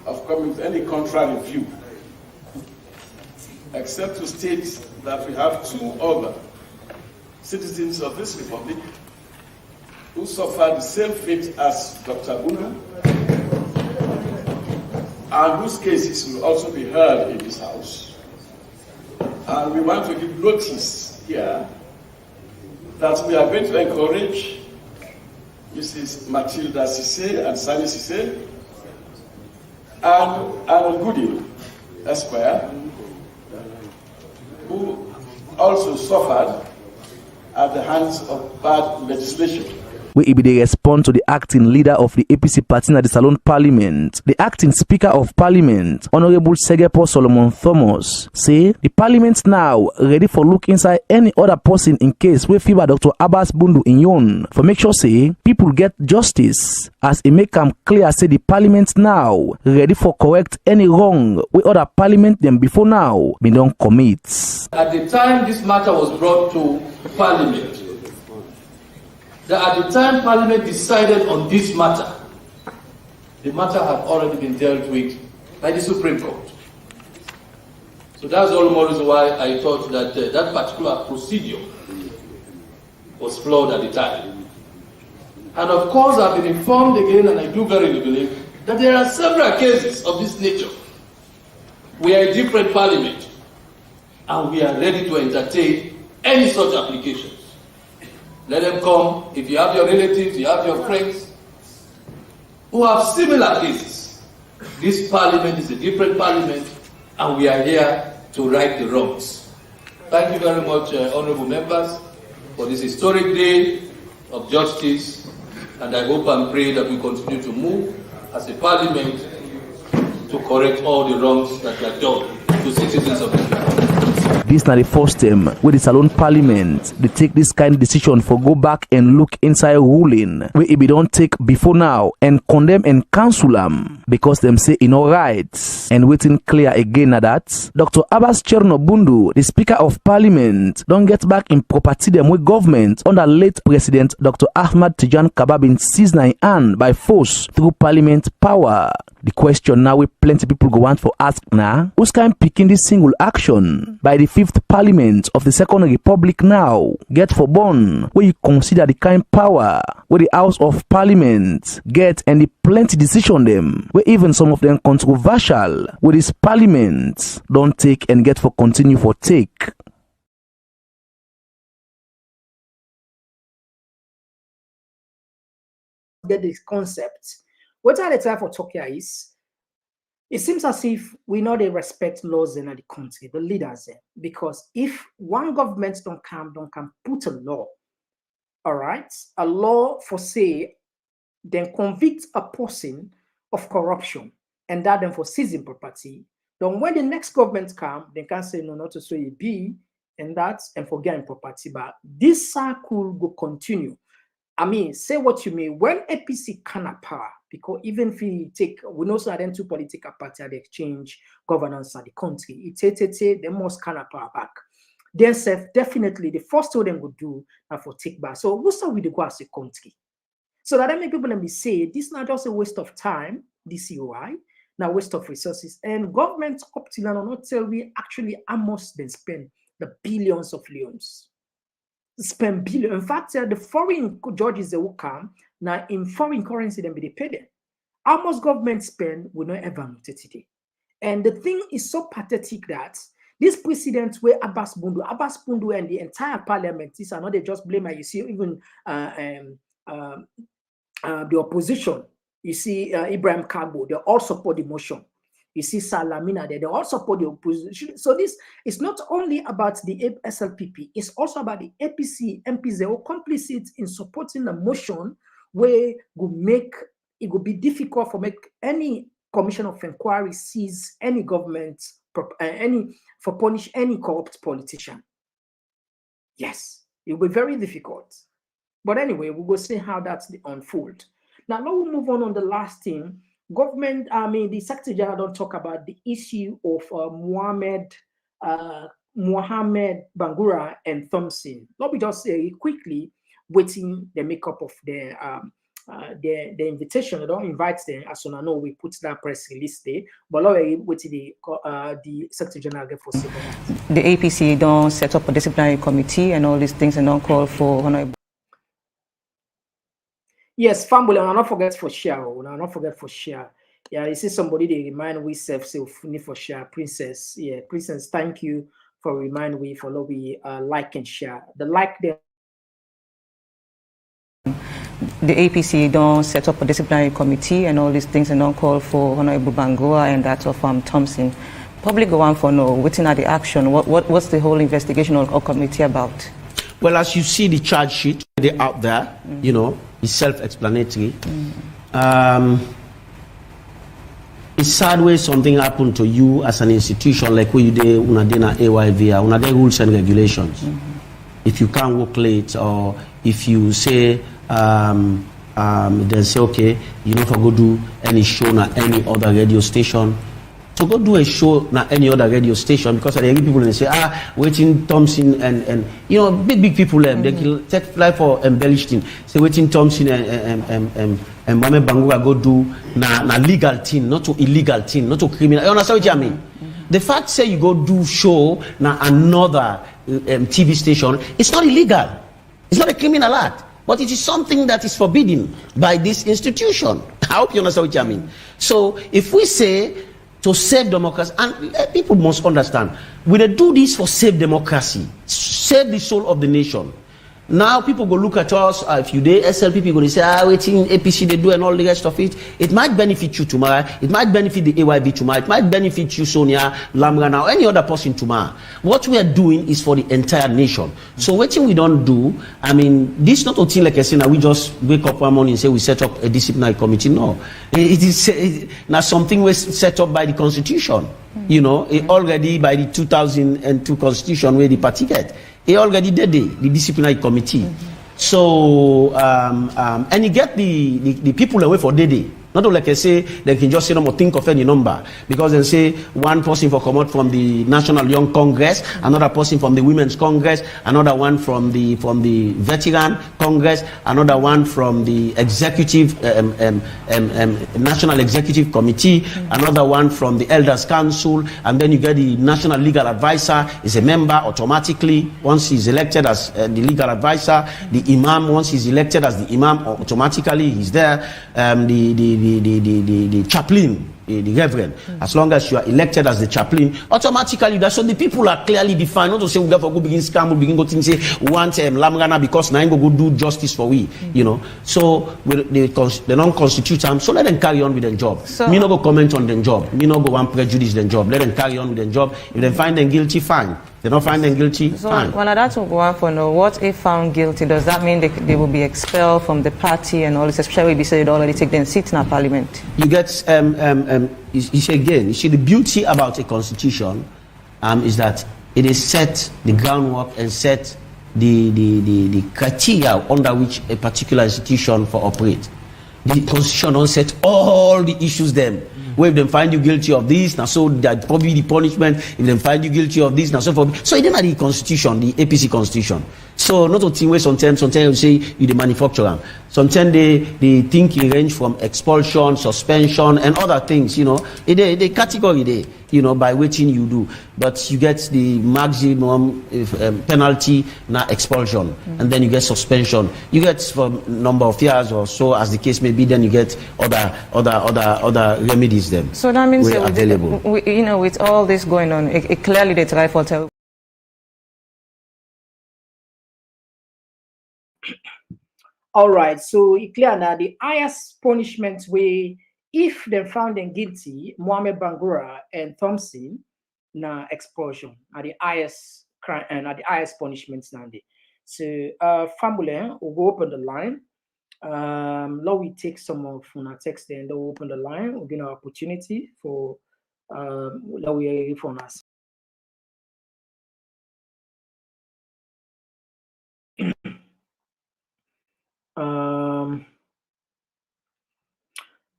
of coming to any contrary view, except to state that we have two other citizens of this republic who suffered the same fate as Dr. Bundu, and whose cases will also be heard in this house. And we want to give notice here that we are going to encourage Mrs. Matilda Cisse and Sani Cisse and Aaron Goody, Esquire, who also suffered at the hands of bad legislation. We be the response to the acting leader of the APC party at the Salon Parliament. The acting Speaker of Parliament, Honorable Segepo Solomon Thomas, say the Parliament now ready for look inside any other person in case we favor Dr. Abbas Bundu in yon for make sure say people get justice, as it make them clear say the Parliament now ready for correct any wrong we other Parliament them before now been don't commit. At the time this matter was brought to Parliament, that at the time Parliament decided on this matter, the matter had already been dealt with by the Supreme Court. So that's all more reason why I thought that that particular procedure was flawed at the time. And of course, I've been informed again, and I do verily believe, that there are several cases of this nature. We are a different Parliament, and we are ready to entertain any such applications. Let them come. If you have your relatives, you have your friends who have similar cases. This parliament is a different parliament, and we are here to right the wrongs. Thank you very much, honorable members, for this historic day of justice, and I hope and pray that we continue to move as a parliament to correct all the wrongs that are done to citizens of the country. This not the first time where the Salon Parliament they take this kind of decision for go back and look inside ruling where it be don't take before now and condemn and cancel them because them say in all rights and waiting clear again at that Dr. Abbas Chernobundu, the Speaker of Parliament, don't get back in property them with government under late President Dr. Ahmad Tijan Kabab in seized hand by force through Parliament power. The question now we plenty people go on for ask now, who's kind picking this single action by the 5th Parliament of the Second Republic now get for born where you consider the kind power where the House of Parliament get and the plenty decision them where even some of them controversial where this Parliament don't take and get for continue for take. Get this concept. What I try for Tokyo is, it seems as if we know they respect laws in the country, the leaders, because if one government don't come put a law, all right, a law for say, then convict a person of corruption and that then for seizing property, then when the next government come, they can say no, not to say be and that and for getting property, but this cycle will continue. I mean, say what you mean. When APC can power, because even if we take, we know so then two political parties they exchange governance of the country. They must can power back. Then definitely the first thing they would do now for take back. So what's up with the go as a country? So that make people let me say this is not just a waste of time, DCOI, now waste of resources. And government up till now not tell we actually almost then spend the billions of leons. Spend billion. In fact, the foreign judges that will come now in foreign currency, then be they pay them. How much government spend will not ever note today. And the thing is so pathetic that this precedent where Abbas Bundu and the entire parliament, these are not they just blame. You see, even the opposition, you see Ibrahim Kabo, they all support the motion. You see Salamina there, they all support the opposition. So this is not only about the SLPP, it's also about the APC, MPs, they are complicit in supporting the motion where it would be difficult for make any commission of inquiry seize any government, punish any corrupt politician. Yes, it will be very difficult. But anyway, we will see how that's unfold. Now we'll move on the last thing. Government, the Secretary General don't talk about the issue of Mohammed Bangura and Thompson. Let me just say quickly, waiting the makeup of their invitation. They don't invite them, as soon as I know we put that press release there. But waiting the Secretary General get for the APC don't set up a disciplinary committee and all these things and don't call for honorable. Yes, family, and not forget for share. Not forget for share. Yeah, you see somebody they remind we self need for share. Princess, yeah, Princess, thank you for remind we follow we like and share. The like there. The APC don't set up a disciplinary committee and all these things and don't call for Honorable Bangura and that of Thompson. Public go on for no. Waiting at the action. What's the whole investigation or committee about? Well, as you see the charge sheet, they're out there, you know, it's self-explanatory. It's sad when something happened to you as an institution, like where you did Unadena AYV, Unadena rules and regulations. If you can't work late, or if you say, then say, okay, you don't go do any show na any other radio station. To go do a show na any other radio station, because there are people and say, waiting Thompson and you know, big people they take fly for embellished thing. Say waiting Thompson and Mohammed Bangura go do na legal thing, not to illegal thing, not to criminal. You understand what I mean? The fact say you go do show na another TV station, it's not illegal. It's not a criminal act, but it is something that is forbidden by this institution. I hope you understand what I mean. So if we say to save democracy, and people must understand, we do this for save democracy, save the soul of the nation. Now people go look at us. If you dey SLP, go they say, waiting APC they do and all the rest of it. It might benefit you tomorrow. It might benefit the AYB tomorrow. It might benefit you, Sonia, Lamrana, or any other person tomorrow. What we are doing is for the entire nation. So waiting we don't do. I mean, this not a thing like I say now. We just wake up one morning and say we set up a disciplinary committee. No, it is now something was set up by the Constitution. You know, already by the 2002 Constitution where the party get. He already did the disciplinary committee. So, and you get the people away for Dede. Not only like I say, they can just say no more think of any number. Because they say one person for come out from the National Young Congress, another person from the Women's Congress, another one from the Veteran Congress, another one from the Executive, National Executive Committee, another one from the Elders Council, and then you get the National Legal Advisor is a member automatically once he's elected as the legal advisor. The Imam, once he's elected as the Imam, automatically he's there. The chaplain, the reverend, as long as you are elected as the chaplain, automatically that. So the people are clearly defined. Not to say we got to go begin scam, we begin go think say we want Lamrana because now go do justice for we, you know. So they don't constitute them. So let them carry on with their job. So, me not go comment on their job. Me not go want prejudice their job. Let them carry on with their job. If they find them guilty, fine. They don't find them guilty, so fine. When that's what go on for now, what if found guilty? Does that mean they will be expelled from the party and all this, especially if they say they already take them seats in our parliament? You get you see the beauty about a constitution is that it is set the groundwork and set the criteria under which a particular institution for operate. The constitution don't set all the issues them. Where if they find you guilty of this, now so that probably the punishment. If they find you guilty of this, now so for so it didn't the constitution, the APC constitution. So not a thing where sometimes you say you the manufacturer. Sometimes they think it range from expulsion, suspension, and other things. You know, the category they, you know, by waiting you do, but you get the maximum penalty now expulsion, and then you get suspension. You get for number of years or so, as the case may be. Then you get other remedies. Them. So that means available. You know, with all this going on, it clearly they try for. All right, so it's clear now the highest punishment way if they found them guilty, Mohamed Bangura and Thompson, na expulsion are the highest crime and are the highest punishments now. So family will go open the line. Now we take some of our text and they'll open the line. We'll give an opportunity for now we phone us.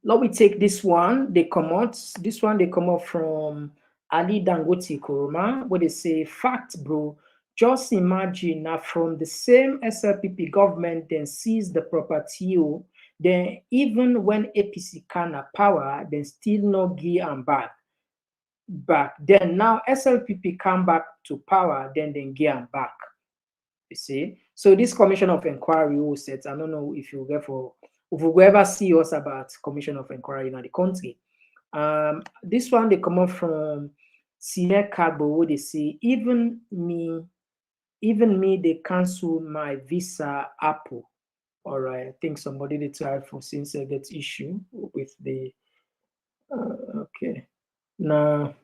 Now we take this one. They come out. This one they come out from Ali Dangote Koroma, where they say, "Fact, bro. Just imagine now from the same SLPP government then seize the property. Then even when APC can power, then still no give and back. Then now SLPP come back to power, then give and back. You see. So this commission of inquiry will set. I don't know if you ever see us about commission of inquiry in the country. This one they come up from Senior Cabo, where they say even me, they cancel my visa Apple. All right, I think somebody they tried for since I get issue with the okay. Now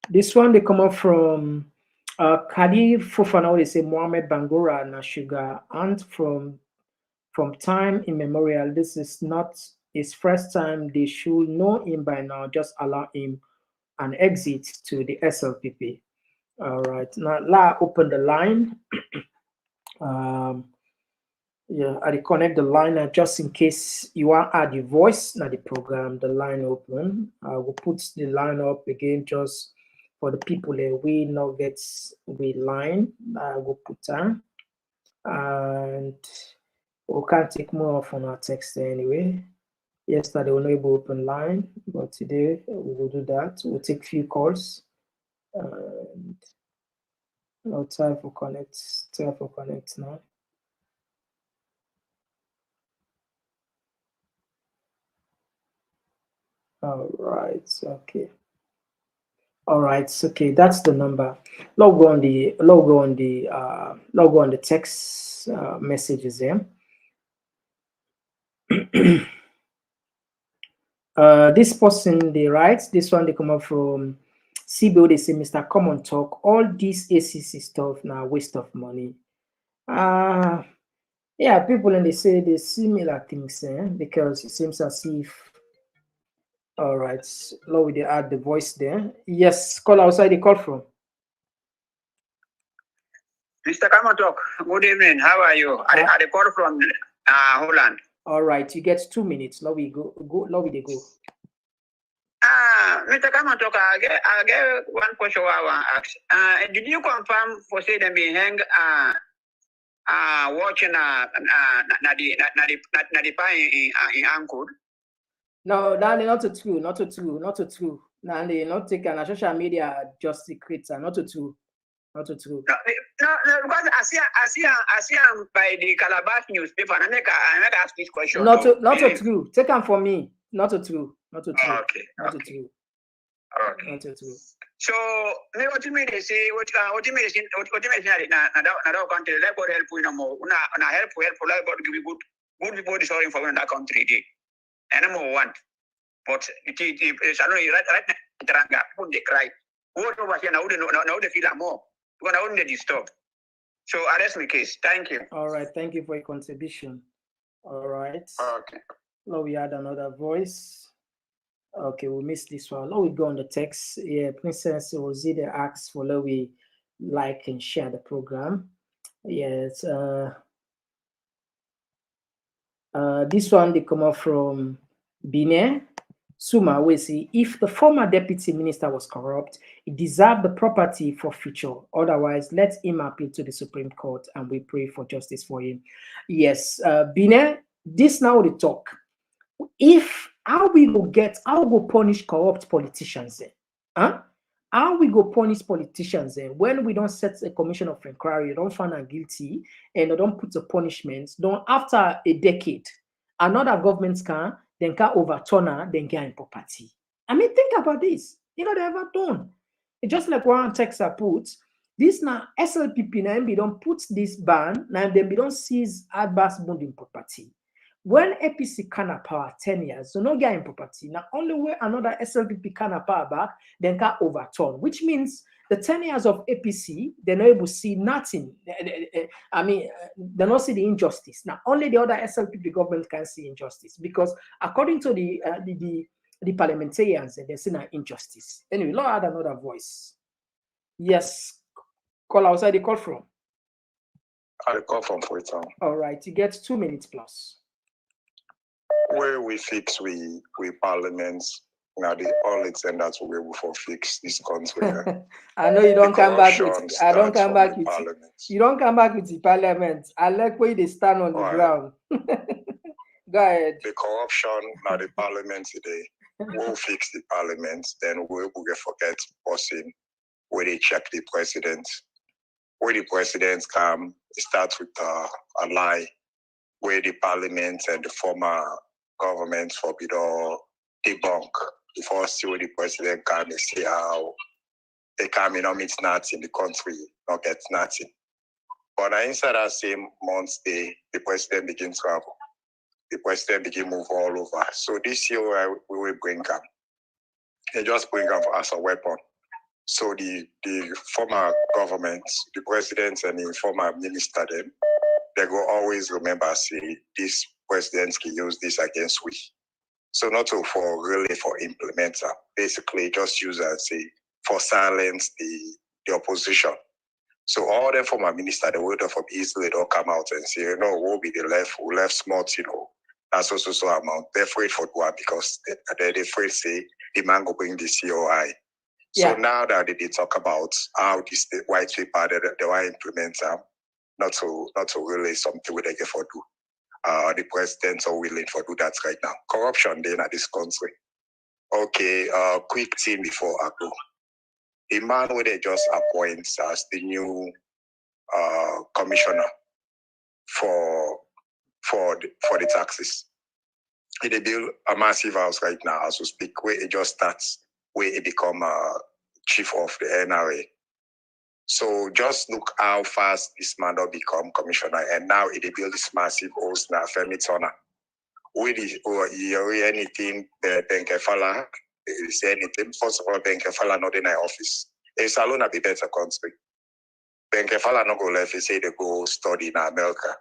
this one they come up from Kadi Fofana, they say Mohamed Bangura na Sugar, and from time immemorial, this is not his first time. They should know him by now. Just allow him an exit to the SLPP. All right, now La open the line. Yeah, I connect the line just in case you want to add your voice. Now the program, the line open. I will put the line up again just for the people that we know gets we line. I will put on and we can't take more from our text anyway. Yesterday we were able to open line, but today we will do that. We'll take few calls and no time for connect. Time for connect now. All right, okay. All right, okay, that's the number. Log on the text messages there. This person they write, this one they come up from CBO, they say Mr. Komon-Tok, all this ACC stuff now waste of money. Yeah, people and they say the similar things because it seems as if all right, now we add the voice there. Yes, call outside the call from. Mr. Komon-Tok, good evening. How are you? I call from Holland. All right, you get 2 minutes. Now we go. Mr. Komon-Tok, I get one question I want to ask. Did you confirm for say them be hang watching the pie in Anchor? No, that is not true. Now they not taken a social media just secrets are not true. No, because I see by the Calabash newspaper, and I make ask this question. Not true. Take them for me. Not true. Okay. Not true. So, what you mean they say? What you mean say? Now country, let God help you no more. Una help, let God give you good people deserving for in that country. And number one, but it's only right. People they cry. What over here now? They feel more. Because I wouldn't disturb. So arrest my case. Thank you. All right. Thank you for your contribution. All right. Okay. Now we add another voice. Okay, we missed this one. Now we go on the text. Yeah, Princess Rosita asks for let we like and share the program. Yes. This one they come up from Bine. Suma, we see if the former deputy minister was corrupt, he deserved the property for future. Otherwise, let him appeal to the Supreme Court and we pray for justice for him. Yes, Bine, this now the talk. If how we go punish corrupt politicians then? Huh? How we go punish politicians then when we don't set a commission of inquiry, don't find them guilty, and don't put the punishments, don't after a decade, another government can overturn her, then get in property. I mean, think about this. You know, they ever done. It's just like one text I put. This now SLPP now we don't put this ban, now then we don't seize adverse bonding property. When APC can power 10 years, so no get in property. Now only way another SLPP can power back, then can overturn, which means the 10 years of APC, they're not able to see nothing. I mean, they not see the injustice. Now, only the other SLPP government can see injustice because according to the parliamentarians, they see an injustice. Anyway, let's add another voice. Yes, call outside the call from. I call from Freetown. All right, you get 2 minutes plus. Where we fix we parliaments. Now the only thing that we will for fix this country. I know you don't come back with. I don't come back with. You don't come back with the parliament. I like where they stand on the ground. Go ahead. The corruption now the parliament today. We'll fix the parliament. Then we will forget person where they check the president. Where the president come, start with a lie. Where the parliament and the former government forbid or debunk. Before still the president come and see how they come in meet nothing in the country, not get nothing. But inside that same month the president begin travel. The president begin move all over. So this year we will bring them. They just bring them as a weapon. So the former government, the president and the former minister them, they go always remember say this president can use this against we. So not for implementer, basically just use as for silence the opposition. So all the former minister, the word of easily don't come out and say, we'll be the left, we left smart, that's also so amount. They're afraid for one because they're afraid say the man go bring the COI. So now that they talk about how this the white paper they were implement not to really something where they get for do. The presidents are willing for do that right now. Corruption then at this country. Okay, quick thing before I go. The man where they just appoint as the new commissioner for the taxes. They build a massive house right now as we speak, where it just starts, where it become chief of the NRA. So just look how fast this man will become commissioner, and now it build this massive host now, Femi Turner. Anything Benkefala say anything. First of all, Benkefala not in our office. It's alone a be better country. Benkefala not go left. He say they go study in America.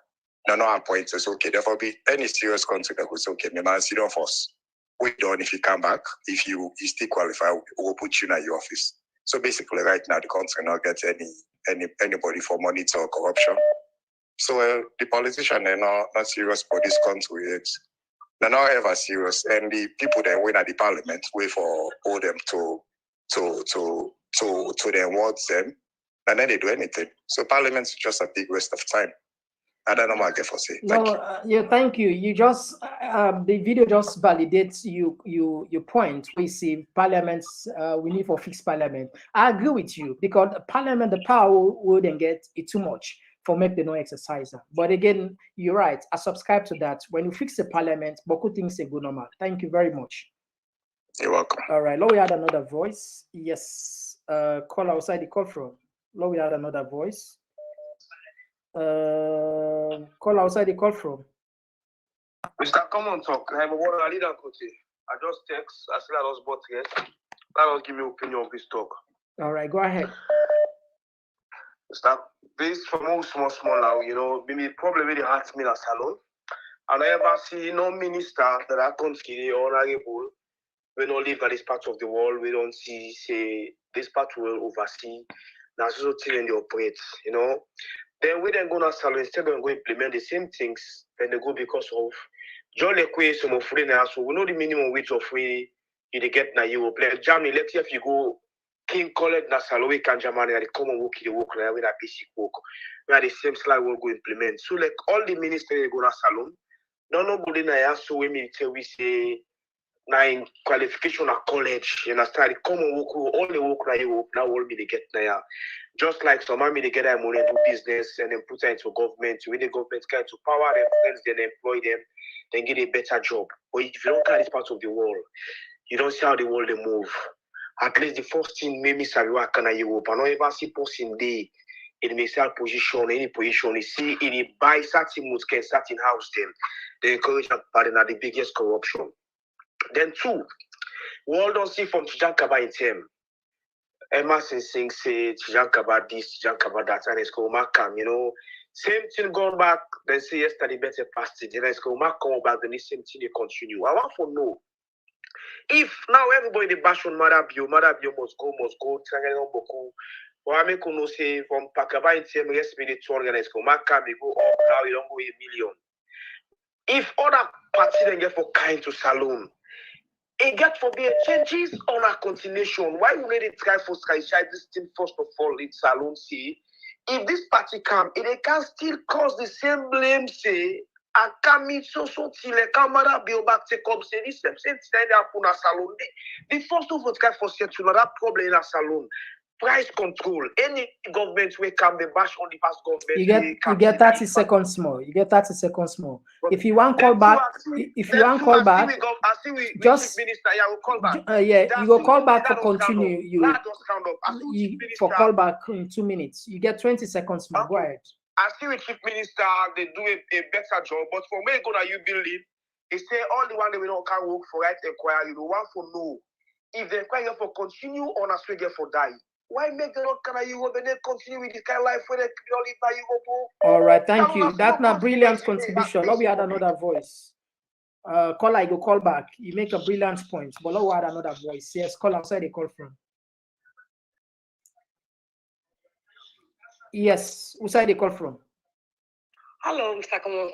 No appoint us. Okay, therefore be any serious country that goes okay. Me man sit on first. Wait on if you come back. If you still qualify, we'll put you in your office. So basically, right now the country not get anybody for money or corruption. So the politicians are not serious for this country. They're not ever serious, and the people that win at the parliament wait for all them to then wards them, and then they do anything. So parliament's just a big waste of time. I don't know what I get for say. Thank you. You just the video just validates your point. We see parliaments. We need for fixed parliament. I agree with you because parliament, the power wouldn't get it too much for make the no exerciser. But again, you're right. I subscribe to that. When you fix the parliament, Boku things say go normal. Thank you very much. You're welcome. All right. Now we had another voice. Yes. Call outside the call from. Now we had another voice. Call outside the call from. Mr. Komon-Tok, I'm a leader coach. I just text. I said I was bought here. Let us give me opinion of this talk. All right, go ahead. Mr. This from all small now, maybe probably really hurts me as salon. And I ever see no minister that I consider honorable. We don't live at this part of the world. We don't see, say, this part will oversee. That's also thing they operate, Then we then go to salon instead of going to implement the same things, then they go because of John Lekwe, some of free now. So we know the minimum wage of free you get now Europe. Like Germany, let's say if you go King College na Salome can Germany at the common work in the work now with a basic work. We are the same slide we'll go implement. So like all the ministers go to salon. Nobody na so we say now in qualification at college, you understand? The common work, all the work now you now will be the get now. Just like some army they get their money do business and then put it into government, when the government can to power them, friends, then employ them, then get a better job. But if you don't carry this part of the world, you don't see how the world they move. At least the first thing maybe Saviwa can Europe. I don't ever see person day in the sell position, any position. You see in the buy certain moods can certain house them. They encourage that part the biggest corruption. Then two, world don't see from Tijankaba in term. Emerson Singh say Tijankaba this, Tijankaba that, and it's called Makam, Same thing going back, they say yesterday better past it, and it's called Makam back, then the same thing they continue. I want to know if now everybody they bash on Madabio must go, Boku. Or I make no say from Pakaba in term, yes, be the two organized, Makam, they go up now, you don't go $1 million. If other parties then get for kind to saloon, it get for be changes on a continuation. Why you let it try for Sky this thing first of all in saloon see? If this party come, it can still cause the same blame say and come in so till a camera be back take up say this same thing happen a saloon. The first of all try for set to that problem in a saloon. Price control. Any government will come, they bash on the past government. You get 30 seconds more. You get 30 seconds more. If you want call back, just minister, yeah, we'll call back. You go call back for continue. For call back in 2 minutes. You get 20 seconds more. Go ahead. I see with chief minister, they do a better job. But for me, go to you building, they say all the one that we don't can work for right inquiry. You want for no. If the inquiry for continue on a swagger for die. Why make the Lord can you then continue with this kind of life where they live by you? All right, thank you. That's a brilliant contribution. Now we had another voice. Caller, you go call back. You make a brilliant point. But now we had another voice. Yes, call outside the call from. Yes, outside the call from. Hello, Mr. Komon.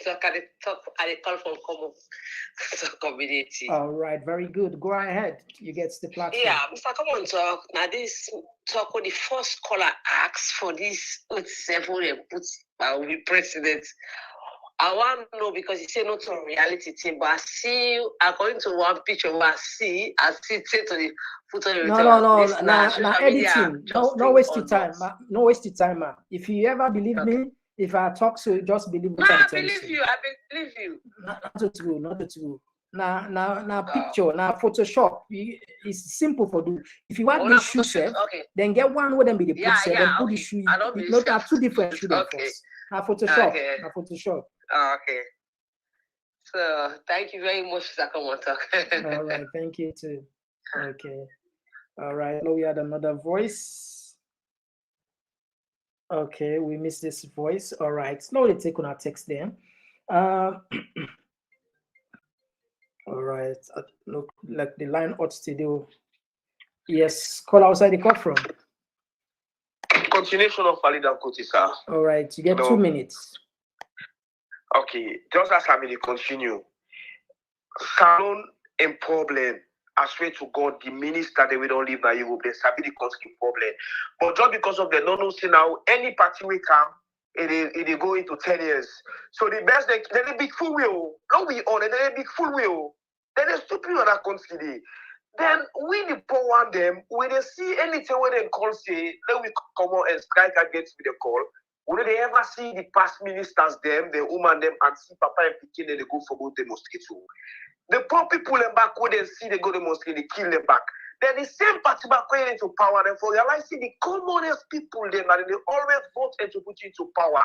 I call from Komon-Tok community. All right, very good. Go ahead. You get the platform. Yeah, Mr. Komon-Tok. Now this talk with the first caller asks for this 7 and puts the president. I want to know because he said not to reality team, but I see according to one picture I see say to the foot on the No, editing. No waste your time. No waste your time, man. If you ever believe me. If I talk to you, just believe what I believe you. I believe you. Not true. Now picture, now Photoshop. It's simple for do. If you want the shoe set, then get one with them be the put set, then put the shoe. Not have two different shoe first. Now Photoshop. Now Photoshop. Okay. So thank you very much, Mr. Komon-Tok. All right, thank you too. Okay. All right. Now we had another voice. Okay, we missed this voice. All right. Now they take on our text there. All right. Look like the line ought to do. Yes, call outside the court from. Continuation of Alida Kotisa. All right, you get 2 minutes. Okay, just as I may continue. Salon and problem. I swear to God, the minister they will don't live now. You will be sabi the country problem. But just because of the no see now, any party will come, it go into 10 years. So the best they big full will. Don't we on it? They big full will. Then they stupid on that country. Then we the poor one them when they see anything when they call say, then we come out and strike against with the call. Will they ever see the past ministers them, the woman them, and see Papa and Pikin and they go for both demonstrate too? The poor people in back when they see they go demonstrate, they kill them back. Then the same party back when into power, and for realizing the commonest people them and they always vote and to put into power.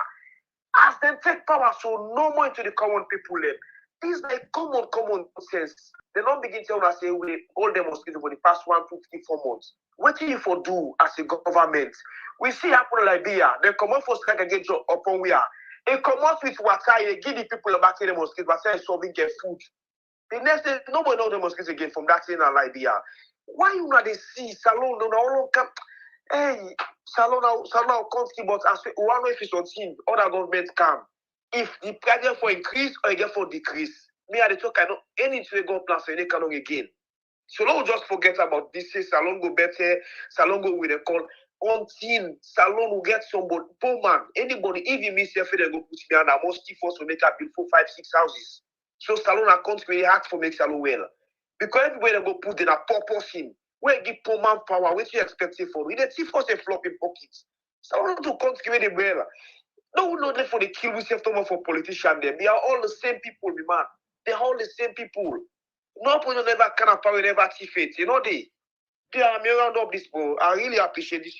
As them take power, so no more into the common people them. This is like common sense. They don't begin to say we all demonstrate for the past 154 months. What do you for do as a government? We see happen in Liberia. They come out for strike against upon we are. They come out with what I give the people back to demonstrate, but say solving get food. The next day, nobody know demonstrate again from that thing in Liberia. Why you not they see Salon no all come? Hey, Salon now country, but as one way is on team, other governments come. If the price for increase or get for decrease, me at the talk I know anything go plan so they cannot again. So don't just forget about this. Say Salon go better, Salon go with a call. Until Salon will get somebody, poor man, anybody, if you miss your friend, go put me on a most force to make a build 4, 5, 6 houses. So Salon account really hard for make Salon well. Because everybody go put in a poor person. Where give poor man power, what you expect for? We the force a flop in pockets. Salon to country the well. No, not for the kill we save for politicians. They are all the same people, man. They are all the same people. No person never can have power, never achieve it. You know they are me around up this bro. I really appreciate this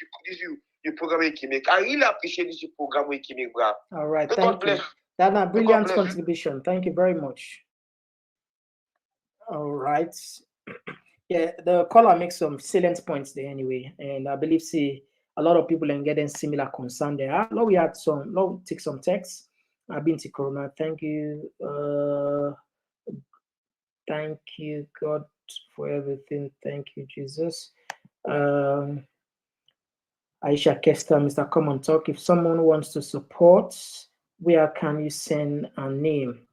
you program you make. I really appreciate this program you make, bro. All right, thank you. That's a brilliant contribution. Thank you very much. All right. Yeah, the caller makes some salient points there anyway, and I believe a lot of people are getting similar concern there. Now we had some. Now we take some text. I've been to Corona. Thank you. Thank you, God, for everything. Thank you, Jesus. Aisha Kester, Mr. Komon-Tok. If someone wants to support, where can you send a name?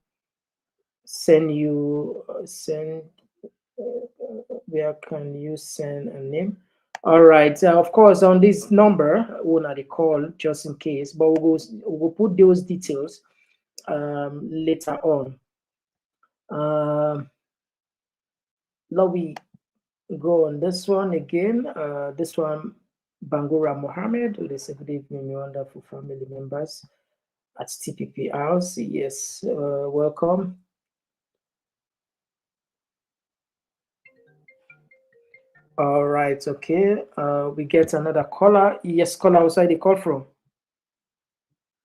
Where can you send a name? All right. Of course, on this number, we'll not call just in case, but we'll put those details later on. Now we go on this one again. This one, Bangura Mohammed. Let's say good evening, wonderful family members at TPP House. Yes, welcome. All right, okay. We get another caller. Yes, caller outside the call from.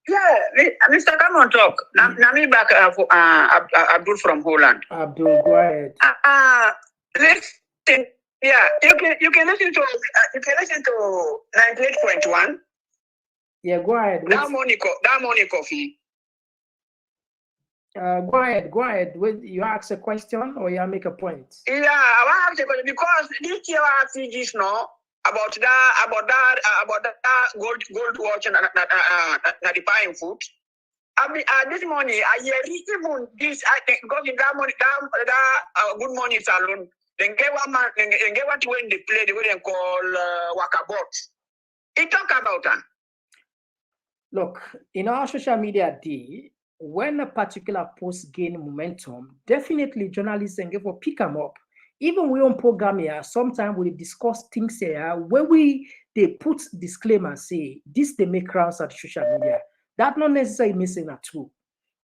Yeah, Mr. Komon-Tok. Nami back Abdul from Holland. Abdul, go ahead. Listen, yeah, you can listen to 98.1. Yeah, go ahead. That morning coffee. Go ahead. You ask a question or you make a point? Yeah, I want to ask a question because this year I see this now about that gold watch and the buying food. I mean, this morning I hear even this. I think because in that money, that good morning salon, then get one man, then get what when they play the way they call Wakabot. It talk about that. Look, in our social media day, when a particular post gain momentum, definitely journalists can go pick them up. Even we on program here, sometimes we discuss things here where they put disclaimer, say this they make rounds at social media. That not necessarily missing at all.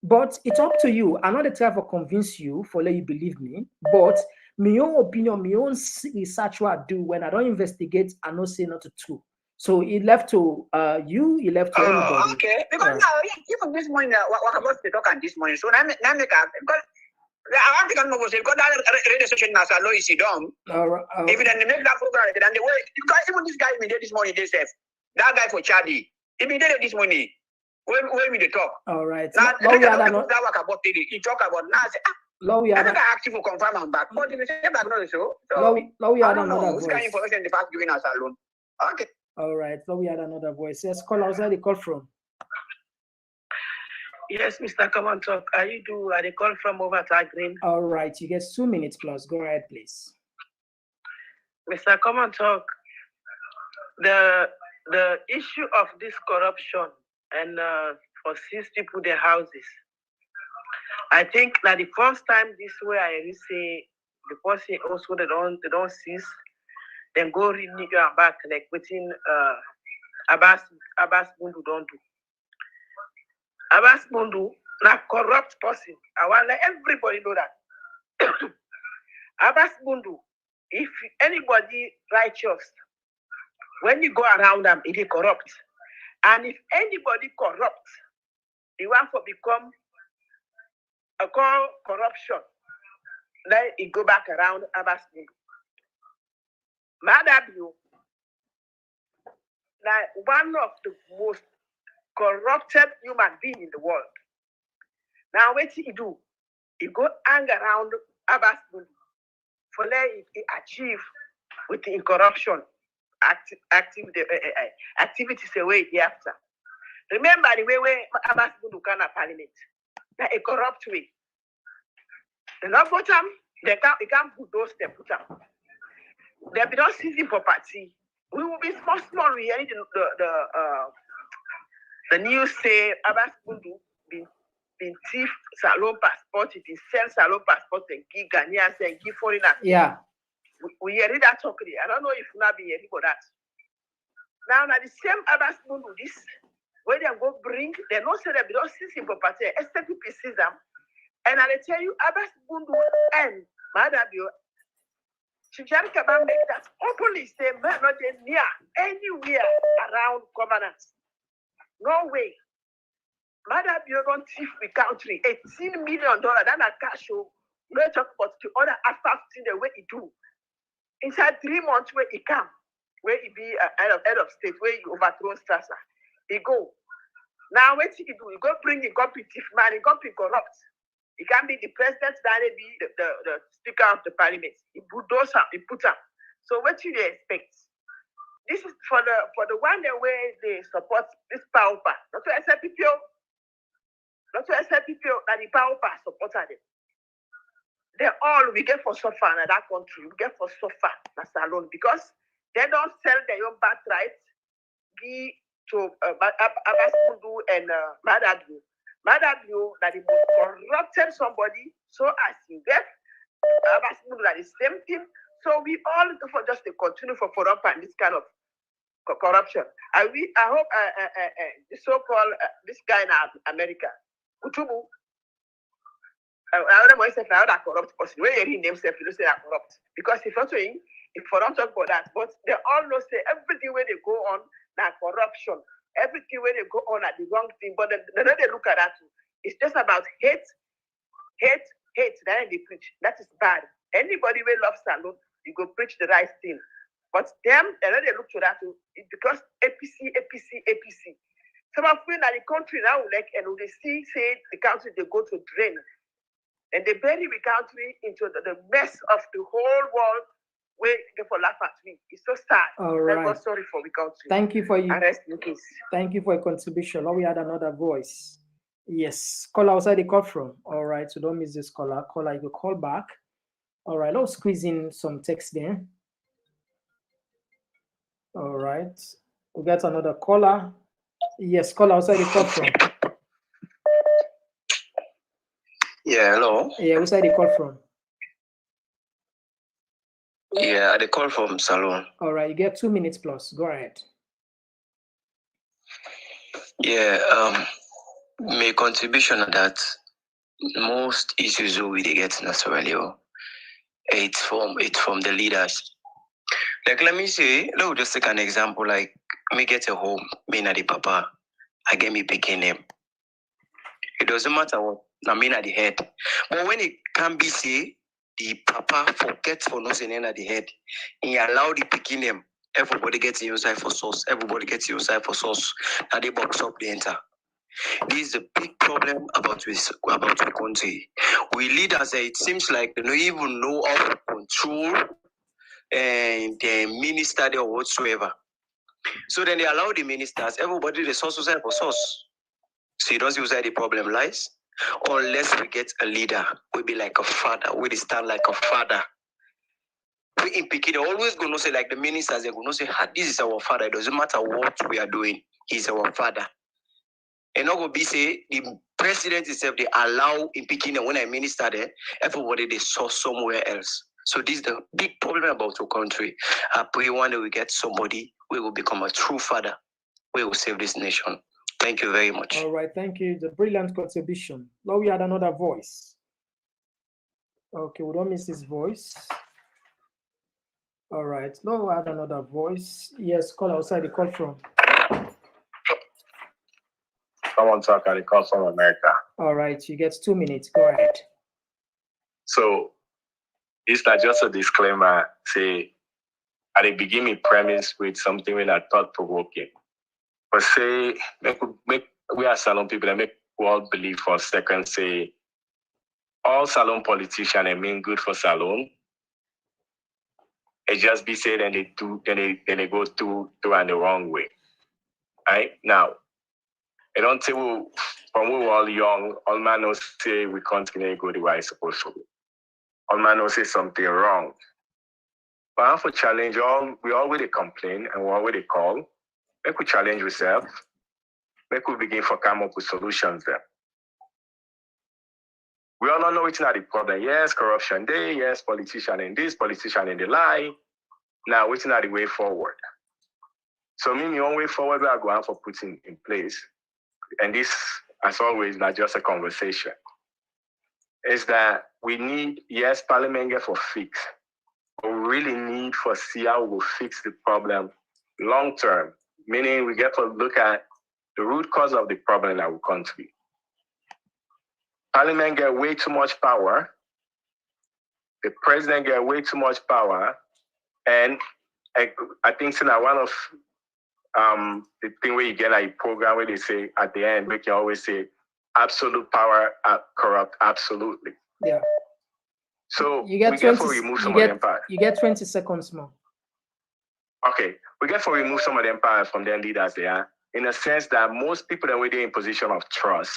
But it's up to you. I'm not the type to convince you for let you believe me. But my own opinion, my own research what I do when I don't investigate, I don't say not to true. So it left to you, it left to anybody. Okay, because now even this morning, what about the talk on this morning? So now make because I want to come over because that radio station now so is dumb. If you then make that program, then the way because even this guy we did this morning, they said that guy for Charlie, if he did it this morning, when we the talk. All right. Now that work about it, he talk about now. I say, I don't active for confirm and back, but if you say back no so. We I had don't know another which voice. kind of information the fact giving us alone. Okay. All right. Now we had another voice. Yes, call outside the call from. Yes, Mr. Komon-Tok. Are they call from over to Green? All right, you get 2 minutes plus. Go ahead, please. Mr. Komon-Tok, the issue of this corruption and for seize people their houses. I think that the first time this way I really say the person also they don't seize, then go renew your back like within Abbas Bundu don't do. Abbas Bundu, na corrupt person. I want let everybody know that. Abbas Bundu, if anybody righteous, when you go around them, it is corrupt. And if anybody corrupt, you want to become a call corruption, then it go back around Abbas Bundu. Madam, like one of the most corrupted human being in the world. Now what he do? He go hang around Abbas Bundu for let he achieve with the corruption activities away thereafter. Remember the way Abbas Bundu can have parliament. That a corrupt way. They not vote them, they can't put those they put them. They be not seizing property. We will be small. We hear the news say Abbas Bundu been thief salon passport, it is sell salon passport and give Ghanaians and give foreigners. Yeah. We hear that talking. I don't know if you not be hearing for that. Now the same Abbas Bundu this where they go bring, they don't say they don't see property, except people see them. And I tell you, Abbas Bundu and Madabio, Chijari Kaba make that openly say, man, not near anywhere around governance. No way. Madabio don't thief the country $18 million than a cash show. No talk about the other aspects in the way he do. Inside 3 months where he come, where he be head of state, where he overthrow Strasser. He go. Now what he do? He go bring a competitive man, he can't be corrupt. He can be the president, then he be the speaker of the parliament. He put those up, he put up. So what do you expect? This is for the one way they support this power. Not to accept people. Not to accept people that the power supported them. They all we get for suffer in that country. We get for suffer that's alone because they don't sell their own birthright to Abbas Bundu and Madabio. Madabio that the most corrupted somebody so as he left Abbas Bundu that the same thing. So we all look for just to continue for up and this kind of corruption. I hope the so-called this guy in America, Kutubu. I don't want to say that corrupt person. When he himself, you say that corrupt because if not saying, if I don't talk about that, but they all know say everything where they go on that corruption, everything where they go on at the wrong thing, but they look at that too. It's just about hate. Then they preach. That is bad. Anybody who loves salon, you go preach the right thing. But them, they look to that too. It's because APC. Some of them in the country now, like, and they see, say the country they go to drain. And they bury the country into the mess of the whole world where they for laugh at me. It's so sad. All right. I'm sorry for the country. Thank you for you. Arrest in case. Thank you for your contribution. Now we had another voice. Yes. Call outside the call from. All right. So don't miss this caller. Caller, you call back. All right. Let's squeeze in some text there. All right. We got another caller. Yes. Call outside the call from. Yeah, hello. Yeah, who's that they call from? Yeah, they call from Salon. All right, you get 2 minutes plus. Go ahead. Yeah, my contribution at that most issues we get in Australia, it's from the leaders. Like let me just take an example. Like me get a home, me na the papa, I get me picking him. It doesn't matter what I mean at the head. But when it can be the papa forgets for nothing at the head, he allow the picking him. Everybody gets your side for source. Everybody gets your side for source. Now they box up the enter. This is a big problem about the country. We leaders, it seems like they don't even know how to control and the minister there or whatsoever. So then they allow the ministers, everybody the source side for source. So you don't see where the problem lies. Unless we get a leader, we be like a father, we stand like a father. We in Peking, they're always going to say, like the ministers, they're going to say, this is our father. It doesn't matter what we are doing, he's our father. And not going to be say, the president itself, they allow in Peking, and when I minister there, everybody they saw somewhere else. So this is the big problem about our country. I pray one day we get somebody, we will become a true father. We will save this nation. Thank you very much. All right, thank you. The brilliant contribution. Now we had another voice. Okay, we don't miss his voice. All right, now we had another voice. Yes, call outside the call from. Komon-Tok, and the call from America. All right, you get 2 minutes. Go ahead. So, it's not just a disclaimer. Say, at the beginning, premise with something when I thought provoking. But say, we are Salon people that make world believe for a second, say, all Salon politicians are mean good for Salon. It just be said and they go through and the wrong way. Right? Now, I don't say when we were all young, all man knows say we continue to go the way it's supposed to be. All man knows say something wrong. But I have to challenge we already complain and we already call. Make we challenge ourselves. Make we begin to come up with solutions there. We all don't know which is the problem. Yes, corruption there. Yes, politician in this, politician in the lie. Now, which is the way forward? So, the only way forward we are going for putting in place, and this, as always, not just a conversation, is that we need, yes, Parliament get for fix, but we really need for see how we will fix the problem long term, meaning we get to look at the root cause of the problem in our country. Parliament get way too much power. The president get way too much power. And I think so now one of the thing where you get a program where they say at the end, we can always say absolute power corrupt absolutely. Yeah. So you get we get to remove some of them power. You get 20 seconds more. Okay. We get to remove some of them power from their leaders there. In a sense that most people that were there in position of trust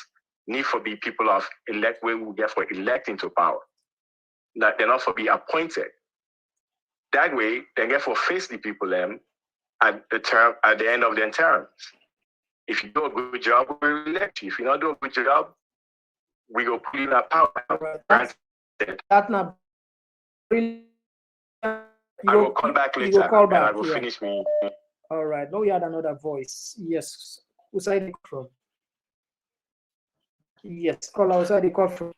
need to be people of elect where we get for electing to power. That they're not for be appointed. That way, they get for face the people them at the end of their terms. If you do a good job, we will elect you. If you not do a good job, we go put in our power. That's not really. I will call back later. You will call back, and I will finish me. All right. Now we had another voice. Yes. Outside the call from. Yes. Call outside the call from.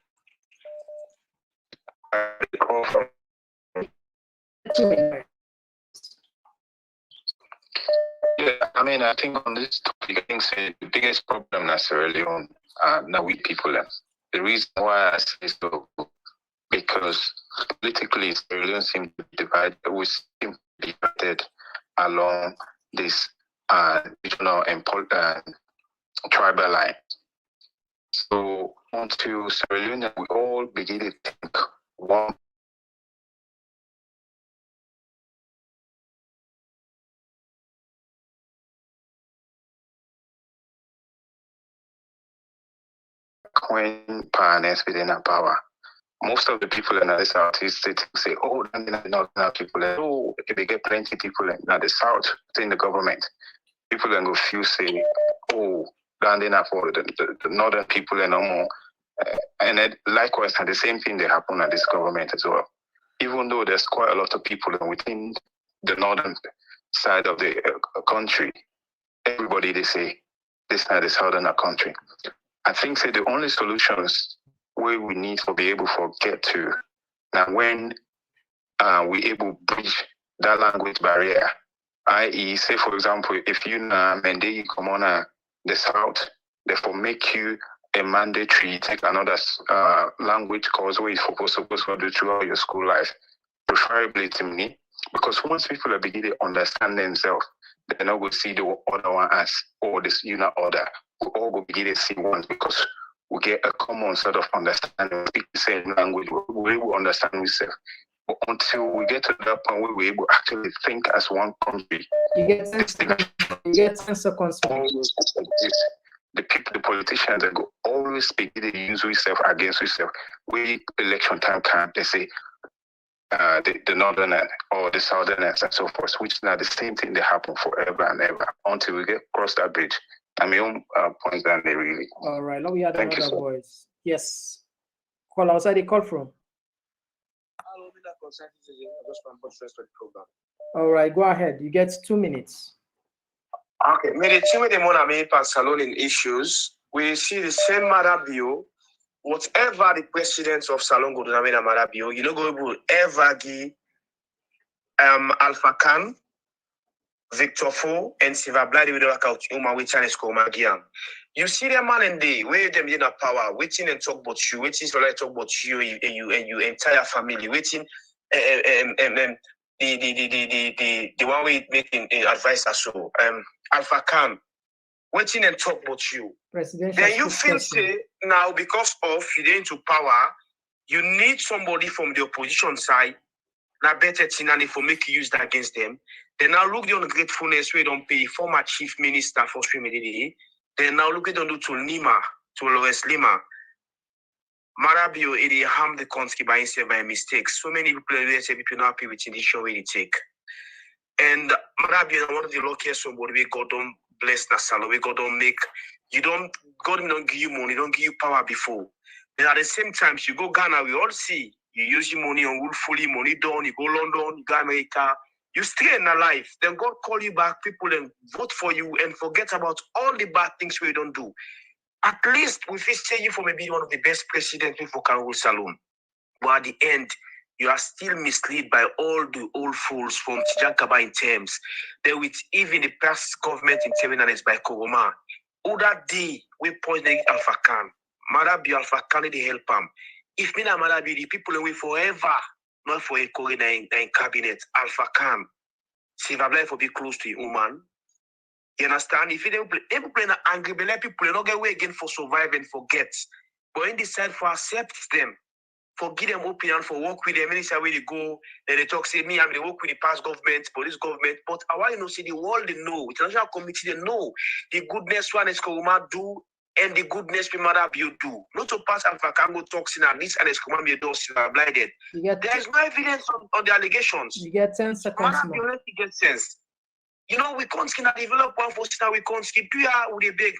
Yeah, I mean, I think on this topic, I think the biggest problem necessarily on now we people. The reason why I say so, because politically, Sierra Leone seems to be divided. We seem to be divided along this regional and tribal line. So, onto Sierra Leone, we all begin to think one. When partners within our power, most of the people in the south is say, oh, not people, oh, they get plenty of people in the south in the government. People then go few say, oh, down enough for the northern people and no more. And then likewise, the same thing they happen at this government as well. Even though there's quite a lot of people within the northern side of the country, everybody they say this is not the southern country. I think say the only solutions where we need to be able to get to now when we able to bridge that language barrier, i.e., say for example, if you mandate come on the South, therefore make you a mandatory take another language course where you're supposed to do throughout your school life, preferably to me, because once people are beginning to understand themselves, they're not going to see the other one as this unit order. We all go begin to see one because we get a common sort of understanding, speak the same language, we will understand ourselves. But until we get to that point where we're able to actually think as one country, you get 10 seconds. The people, the politicians that go always begin to use ourselves against ourselves. We election time can they say the northerners or the southerners and so forth, which is not the same thing that happen forever and ever until we get across that bridge. I mean, points down there really. All right, now we had another voice. Yes, call outside the call from. All right, go ahead. You get 2 minutes. Okay, maybe the team with the money pass alone in issues. We see the same matter bill. Whatever the president of Salon go to the matter bill, you know, go able ever give Alpha Khan, Victor Fo, and Siva Blady with the workout which is Magiam. You see them man and day where them in a power, waiting and talk about you, waiting for like talk about you and your entire family, waiting the one we making advice as so Alpha Khan, waiting and talk about you. Then you feel say now because of you into power, you need somebody from the opposition side. Now better thing for make you use that against them. Then now look the ungratefulness we don't pay former chief minister for streaming. Then now look at them to Lima, to Lois Lima. Marabio, it harm the country by himself by mistakes. So many people say people not happy with the decision we take. And Marabio, one of the luckiest somebody we God don't bless Nasalo, we God don't make God don't give you money, don't give you power before. Then at the same time, you go Ghana, we all see you use your money on fully money down, you go London, you go America, you stay in a life. Then God call you back, people and vote for you and forget about all the bad things we don't do. At least we feel say you for maybe one of the best presidents for Kangaroo Saloon. But at the end, you are still misled by all the old fools from Tijankaba in terms. Then with even the past government in terms by Koroma. All that day, we point the Alpha Khan. Marabi Alpha Khan, they help him. If me na Marabi, the people away forever, not for a corridor in cabinet, Alpha Khan. See, if for be close to a woman. You understand? If they play angry, but let people not get away again for survive and forget. But in this side for accept them, for give them opinion, for work with them, minister where they go, then they talk, say me, I mean they work with the past government, police government, but I want to see the world they know, international committee they know the goodness one is Koroma do and the goodness we mother you do. Not to pass Alpha Kango talks in at least and Koroma be those blinded. There is no evidence on the allegations. You get 10 seconds more. You get sense. You know, we can't develop one for now. We can't keep you with a big.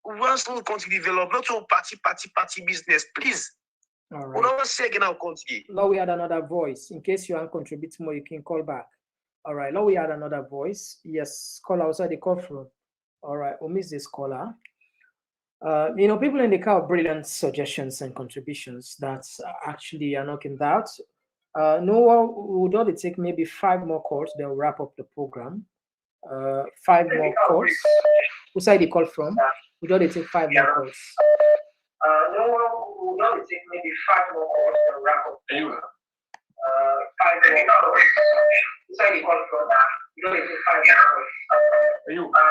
We want to continue develop, not to party business, please. All right. Now we had another voice. In case you want to contribute more, you can call back. All right. Now we had another voice. Yes, call outside the call from. All right. We'll miss this caller. You know, people in the car have brilliant suggestions and contributions that actually are knocking out. No one would only take maybe 5 more calls. They'll wrap up the program. 5 more calls. Who side they call from? We don't take 5 more calls. No one would only take maybe 5 more calls to wrap up. 5 more calls. Who side they call from? We don't take 5 more calls.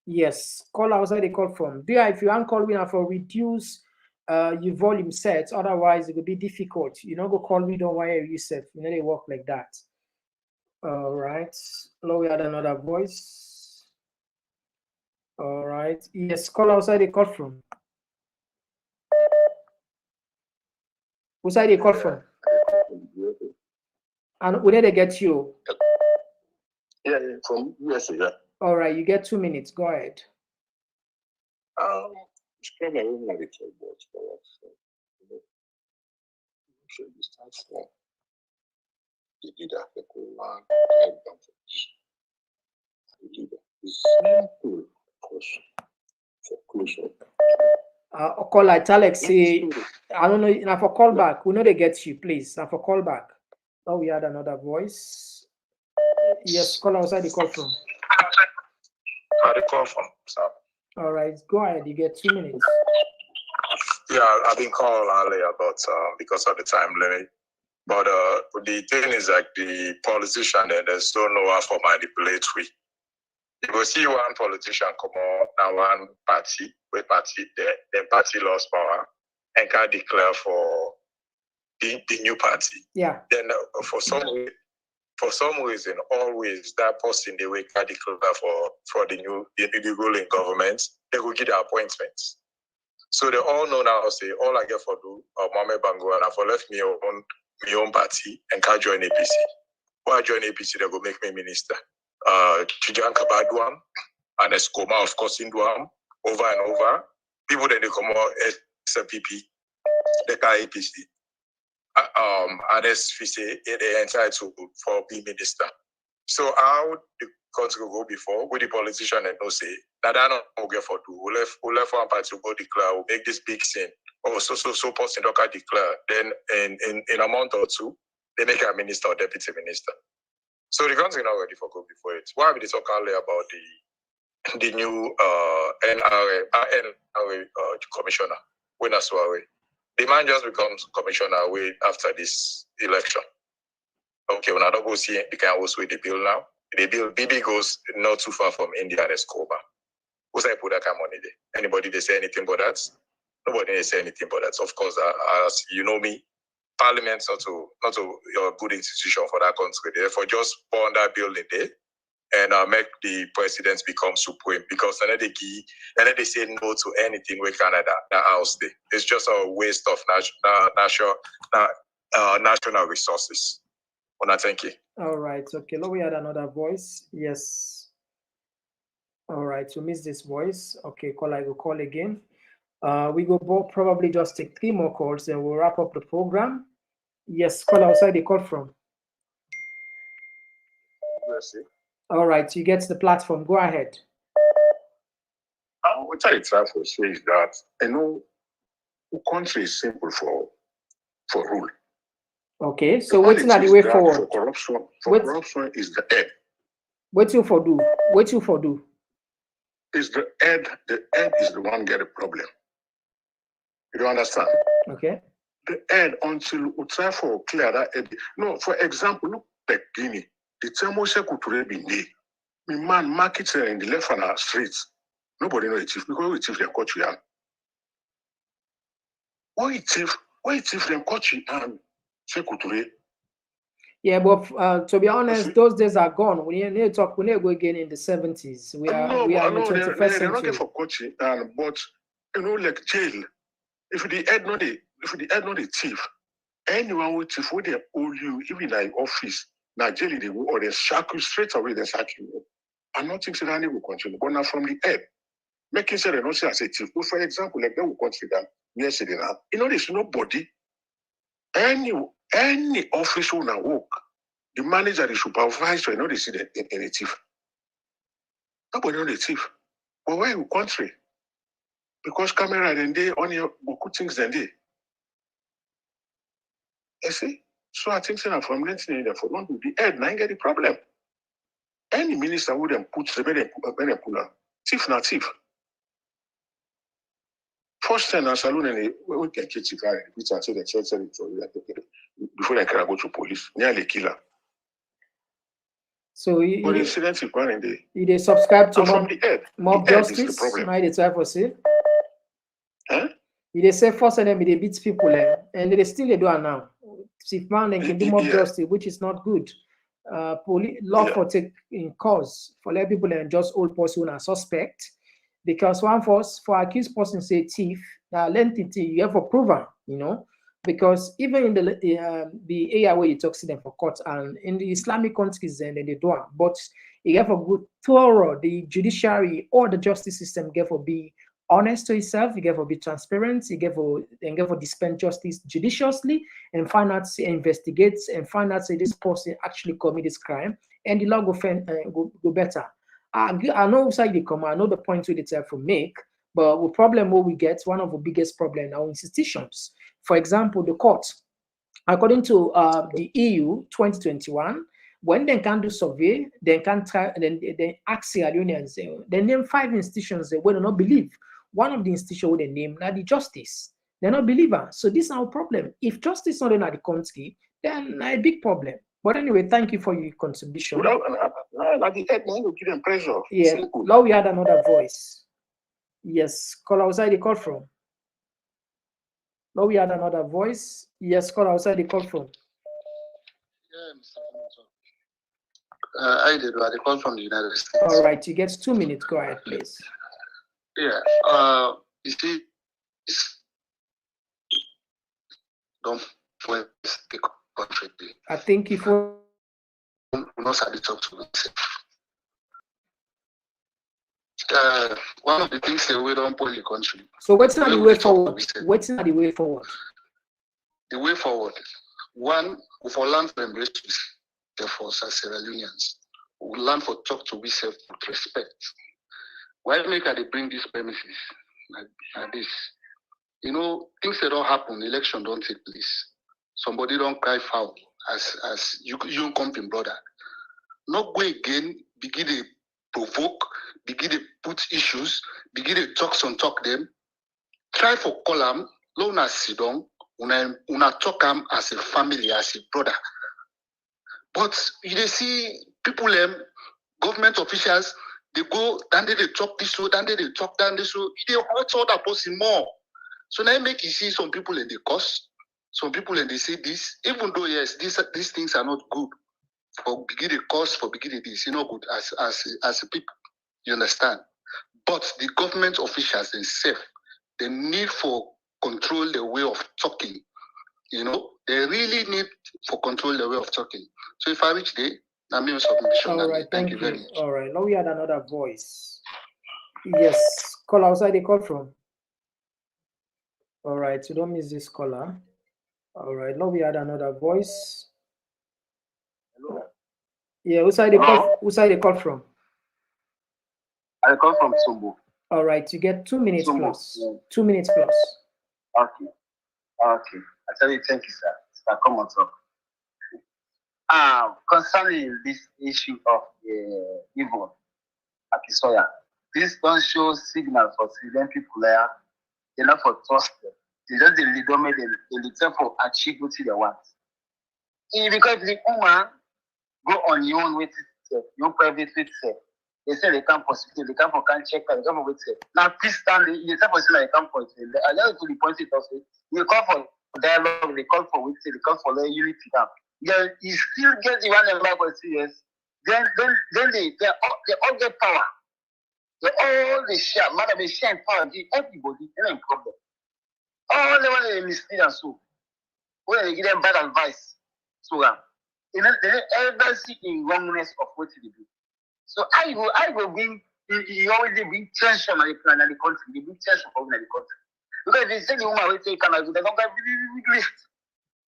Yes, call outside they call from. If you want call winner for reduce your volume sets, otherwise it will be difficult. You know, go call me, don't wire yourself. You know, they work like that. All right. Now we had another voice. All right. Yes, call outside they call from. Who side they call from? And where they get you? Yeah, from USA. Yeah. All right, you get 2 minutes. Go ahead. It's probably not a kid, but this time small. You do that for long. You do that. It's simple question. Call like Alex say, I don't know, now for call back, we know they get you, please. Now for call back. Oh, we had another voice. Yes, call outside the call from. How the call from, sir? All right, go ahead. You get 2 minutes. Yeah, I've been called earlier, but because of the time limit. But the thing is like the politician, there's no nowhere for manipulatory. You will see one politician come on now one party, the party lost power and can declare for the new party. Yeah. Then for some reason, always that person they will can declare for the ruling government, they will get the appointments. So they all know now say all I get for do Mohamed Bango and I for left me own party and can join APC. When I join APC, they go make me minister. Chijan Kabadwam and Escoma, of course, in Duam, over and over. People then they come out SPP, they call APC. And SPC, they entitled for being minister. So how the country go before with the politician and no say that I don't get for do. We left one party to go declare, we'll make this big scene. Oh, so person don't declare. Then in a month or two, they make a minister or deputy minister. So the country not ready for go before it. Why we talk earlier about the new NRA commissioner when Asware? The man just becomes commissioner way after this election. Okay, when I don't go see the kind of way the bill now. The bill BB goes not too far from India and Escobar. Who's I put that kind of money there? Anybody they say anything but that? Nobody they say anything but that. Of course, as you know me, Parliament's not a good institution for that country. Therefore, just burn that building there and make the presidents become supreme because then they say no to anything with Canada, that house there. It's just a waste of national resources. Thank you. All right. Okay. Now we had another voice. Yes. All right. So miss this voice. Okay. I will call again. We go probably just take 3 more calls and we'll wrap up the program. Yes. Call outside the call from. All right. You get the platform. Go ahead. What I try to say is that the country is simple for rule. Okay, so waiting at the way forward. Corruption is the head. Waiting for do. Is the head. The head is the one get a problem. You don't understand? Okay. The head until we try for clear that head. No, for example, look at Guinea. The Temose Couture been there. My man markets in the left on our streets. Nobody knows it chief because we chief them coach you. Why chief them coach you and Couture? Yeah, but to be honest, those days are gone. We need to talk. We need to go again in the 70s. We are in the 21st century. They're not for coaching, but like jail. If the head not the chief, anyone will chief when they owe you, even like office, now jail they will or they sack you straight away. They sack you. I'm not thinking that they will continue, but now from the head, making sure they don't say as a chief. But for example, like they will consider yesterday now. There's nobody. Any official now work, the manager, the supervisor, they see the chief. Nobody know the chief. But why in country? Because camera then they on your good things then they. You see? So I think from listening there for not the head, now get the problem. Any minister would then put the chief not chief. First time, saloon and we can catch you which I say the church before they can go to police, nearly killer. So they subscribe to mob justice. Now they try for say. They say first and then they beat people and they still do it now. If man they can do mob justice, which is not good. Law for take in cause for let people and just old person and suspect. Because one for accused person say thief, entity you have a proven, because even in the area where you talk to them for court and in the Islamic countries then they do it, but you have a good thorough the judiciary or the justice system get for be honest to itself, you get for be transparent, you get for dispense justice judiciously and find out investigate and find out say this person actually commit this crime and the law go better. I know side they come. I know the point we try to make, But the problem what we get, one of the biggest problems in our institutions. For example, the court, according to the EU 2021, when they can do survey, they can try, then they ask Sierra Leoneans, they name 5 institutions they will not believe. One of the institutions they name now the justice. They're not believers. So this is our problem. If justice not in the country, then a big problem. But anyway, thank you for your contribution. At the end, we give them pressure. Yeah, now we had another voice. Yes, caller outside the call from. Now we had another voice. Yes, caller outside the call from. Yeah, Mr. Komon-Tok. I did. I call from the United States. All right, you get 2 minutes. Go ahead, please. Yeah. You see, don't waste the country. I think if we not start talk to myself. One of the things that we don't pull the country. So what's not the way forward? What's not the way forward? The way forward. One, we for learn to embrace for Sierra Leoneans. We learn for talk to ourselves with respect. Why make they bring these premises like this? You know, things that don't happen, election don't take place. Somebody don't cry foul as you come in, brother. Not go again, begin to provoke, begin to put issues, begin to talk them. Try for column, long as sit down, una talk them as a family, as a brother. But you see people, government officials, they go, then they talk this way, then they talk down this way. They hurt other person more. So now make you see some people in the cost, some people and they say this, even though yes, these things are not good for beginning cost, for beginning this, you know, good as a people, you understand. But the government officials themselves, they need for control the way of talking. You know, they really need for control the way of talking. So if I reach there, I mean submission. All right, thank you very much. All right, now we had another voice. Yes, call outside the call from. All right, so don't miss this caller. All right, now we had another voice. Hello. Yeah, who's side the call from? I call from Sumbu. All right, you get 2 minutes Sumbu. plus. Yeah. 2 minutes plus. Okay. I tell you, thank you, sir. Mr. Komon-Tok. Concerning this issue of the evil Akisoya, this don't show signal for civilian people there. They're not for trust them. They just the leader they try for achieve what they want. Because the woman go on your own with your private with they say they can't prosecute, they can't check, they can't with now this time they say for like can't for I just to the point it also you call for dialogue, they call for with they call for unity now. Yeah, you still get the one number for yes. Then they all get power. They all they share, madam, they share power, give everybody any problem. All the one they mislead and so when they give them bad advice. So they ever see in wrongness of what they do. So I go bring you always bring tension on the plan and the country, they bring tension for the country. Because if they say the woman will take can do, they don't get big list.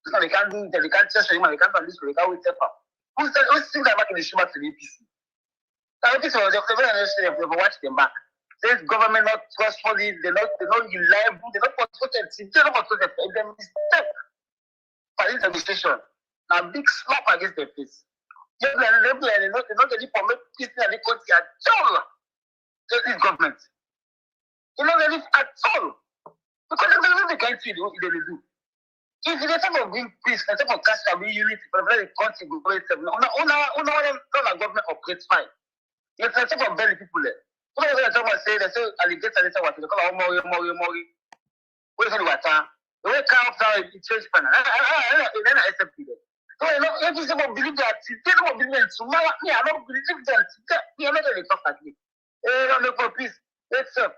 So they can't do it, they can't test anyone, they can't do this, they can't wait up. Who's still back in the show back to the APC? Now this was the very necessary if they watch them back. This government not trustworthy, they're not reliable, they're not protected, they're not protected, they're mistake for this administration. Now big slap against their face. They're not getting permit peace in the country at all. This government. They're not getting at all. Because they can't see what they do. If the type of bring peace, the type of cash and unity, for the country go great. No government operates fine. It's a type of belly people there. So they say alligator they say what they call mori. What is the water? The way cow down it change pan. I accept it. So every single believe that they don't believe in tomorrow. I don't believe that. We are not going to talk like this. Don't look for peace. Let's all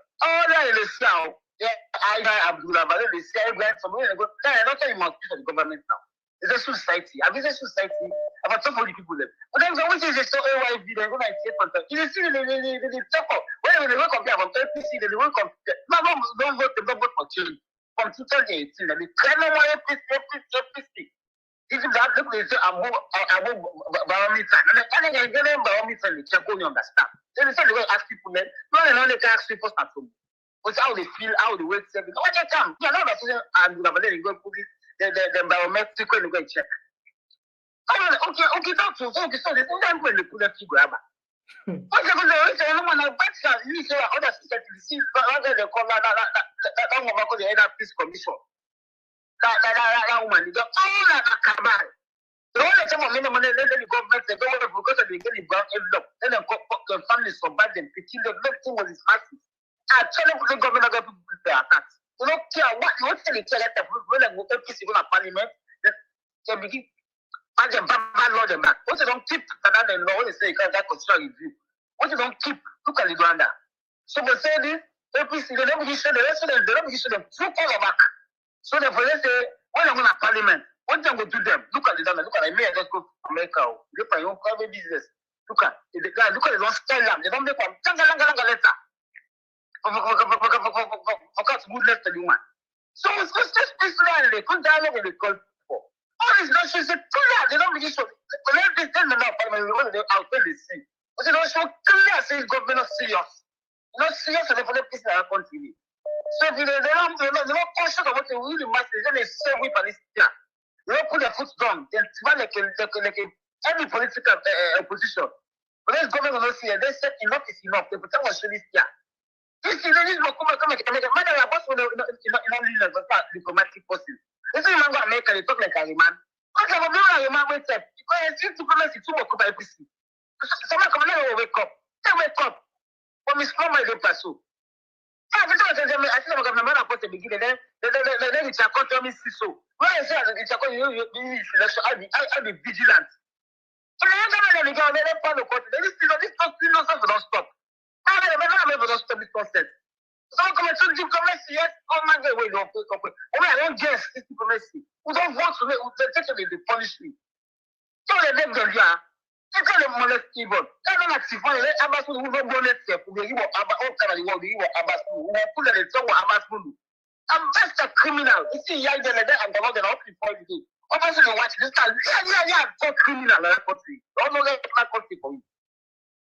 that in the south. Yeah, I Abdullah, but they say grant from where they go. Not telling my people the government now. It's a society. I mean, a society about some of the people there. But then always say so AYV, they're going to say something. You see, they talk about when they will compare from APC, they will compare. No, don't vote for change. From 2018, they can't know why APC. If that look, they say, I'm barometer. And then I get them barometer, they can't only understand. Then they say, they will ask people then. No, they can't ask people at home. What's how they feel, how they wait service. What they come? Yeah, now that's and we have let go put the biometric when go check. Okay, that's so so the time when they put that figure up. What's the good say no man but you say other system to see rather they call that one about the head of peace commission. That woman, the all that cabal. The only time when the government, the government because they get the brown envelope, then the families survive them, picking the thing was his massive. I tell them the government got to put their attacks. They don't care what they care that when they go to peace in parliament, they begin to bad law them back. What they don't keep another law, they say that constitutional review. What they don't keep, look at the Rwanda. So they say this, APC, they don't begin to show the rest of them, they don't begin to show them two color back. So therefore they say, when I'm going to parliament, what they go to them? Look at the Rwanda, look at the mayor, just go to America, look at your private business. Look at the guy, look at the long style, they don't make one letter. For good left the woman. So it's just this line, they couldn't dialogue and they call for. All these nonsense, they pull out, they don't begin to show. Let this tell them now, parliament, they outweigh the sea. But they don't show clear, say government not serious. Not serious, and for the peace in our country. So if they're not conscious of what they really matter, then they say we Palestine. They don't put their foot down, they try like any political opposition. But this government will not see it. They said enough is enough. They pretend was really here. This is come man, I boss in a diplomatic person. This is man America, they talk like a man. Because I'm a man wait up. Because it's diplomacy too much by APC. Someone come and wake up. They wake up. But Miss Mama is a person. I think I'm going to put the beginning. Then it's a country, Miss Siso. When I say it's a country, I'll be vigilant. And then they follow the country. This nonsense will not stop. I don't stop this process. Someone come and tell diplomacy, yes, oh my God, wait, I don't guess this diplomacy. We don't want to, they punish me. So they make them here. They call them molest people. They don't active money. They Abbas who don't molest them. They give up all kind of the world. They give up Abbas who put them in trouble Abbas who. I'm just a criminal. You see, yeah, they're I'm not going to before you do. Obviously, you watch this time. Yeah, I'm so criminal in that country. Don't know that country for you.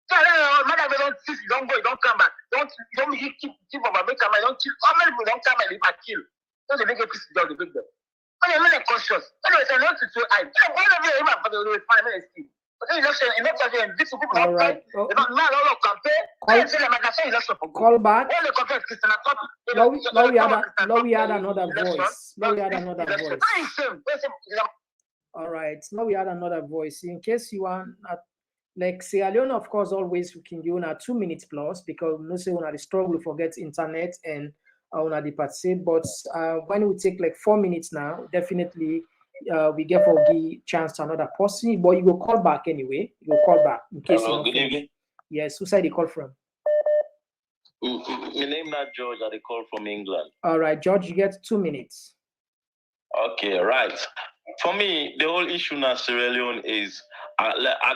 Madam, they don't see you, don't go, you don't come back. Don't keep on my maker, don't kill. How many people don't come and leave and kill? Don't they make a piece of the big them? When you're not conscious, anyway, I'm not to say, I don't want to be a man for the final scheme. But then you just say, enough of them, these people don't pay. They're not all of campaign. I say, I'm not saying that's for call back. All the campaign, Christian, I thought, now we had another voice. Now we had another voice. All right, now we had another voice. In case you are not. Like Sierra Leone, of course, always we can do now 2 minutes plus because no say when the struggle forget internet and on the participate. But when we take like 4 minutes now, definitely we get for the chance to another person. But you will call back anyway. You will call back in case. Hello, good evening. Yes, who side they call from? My name not George. I call from England. All right, George, you get 2 minutes. Okay, right. For me, the whole issue now Sierra Leone is.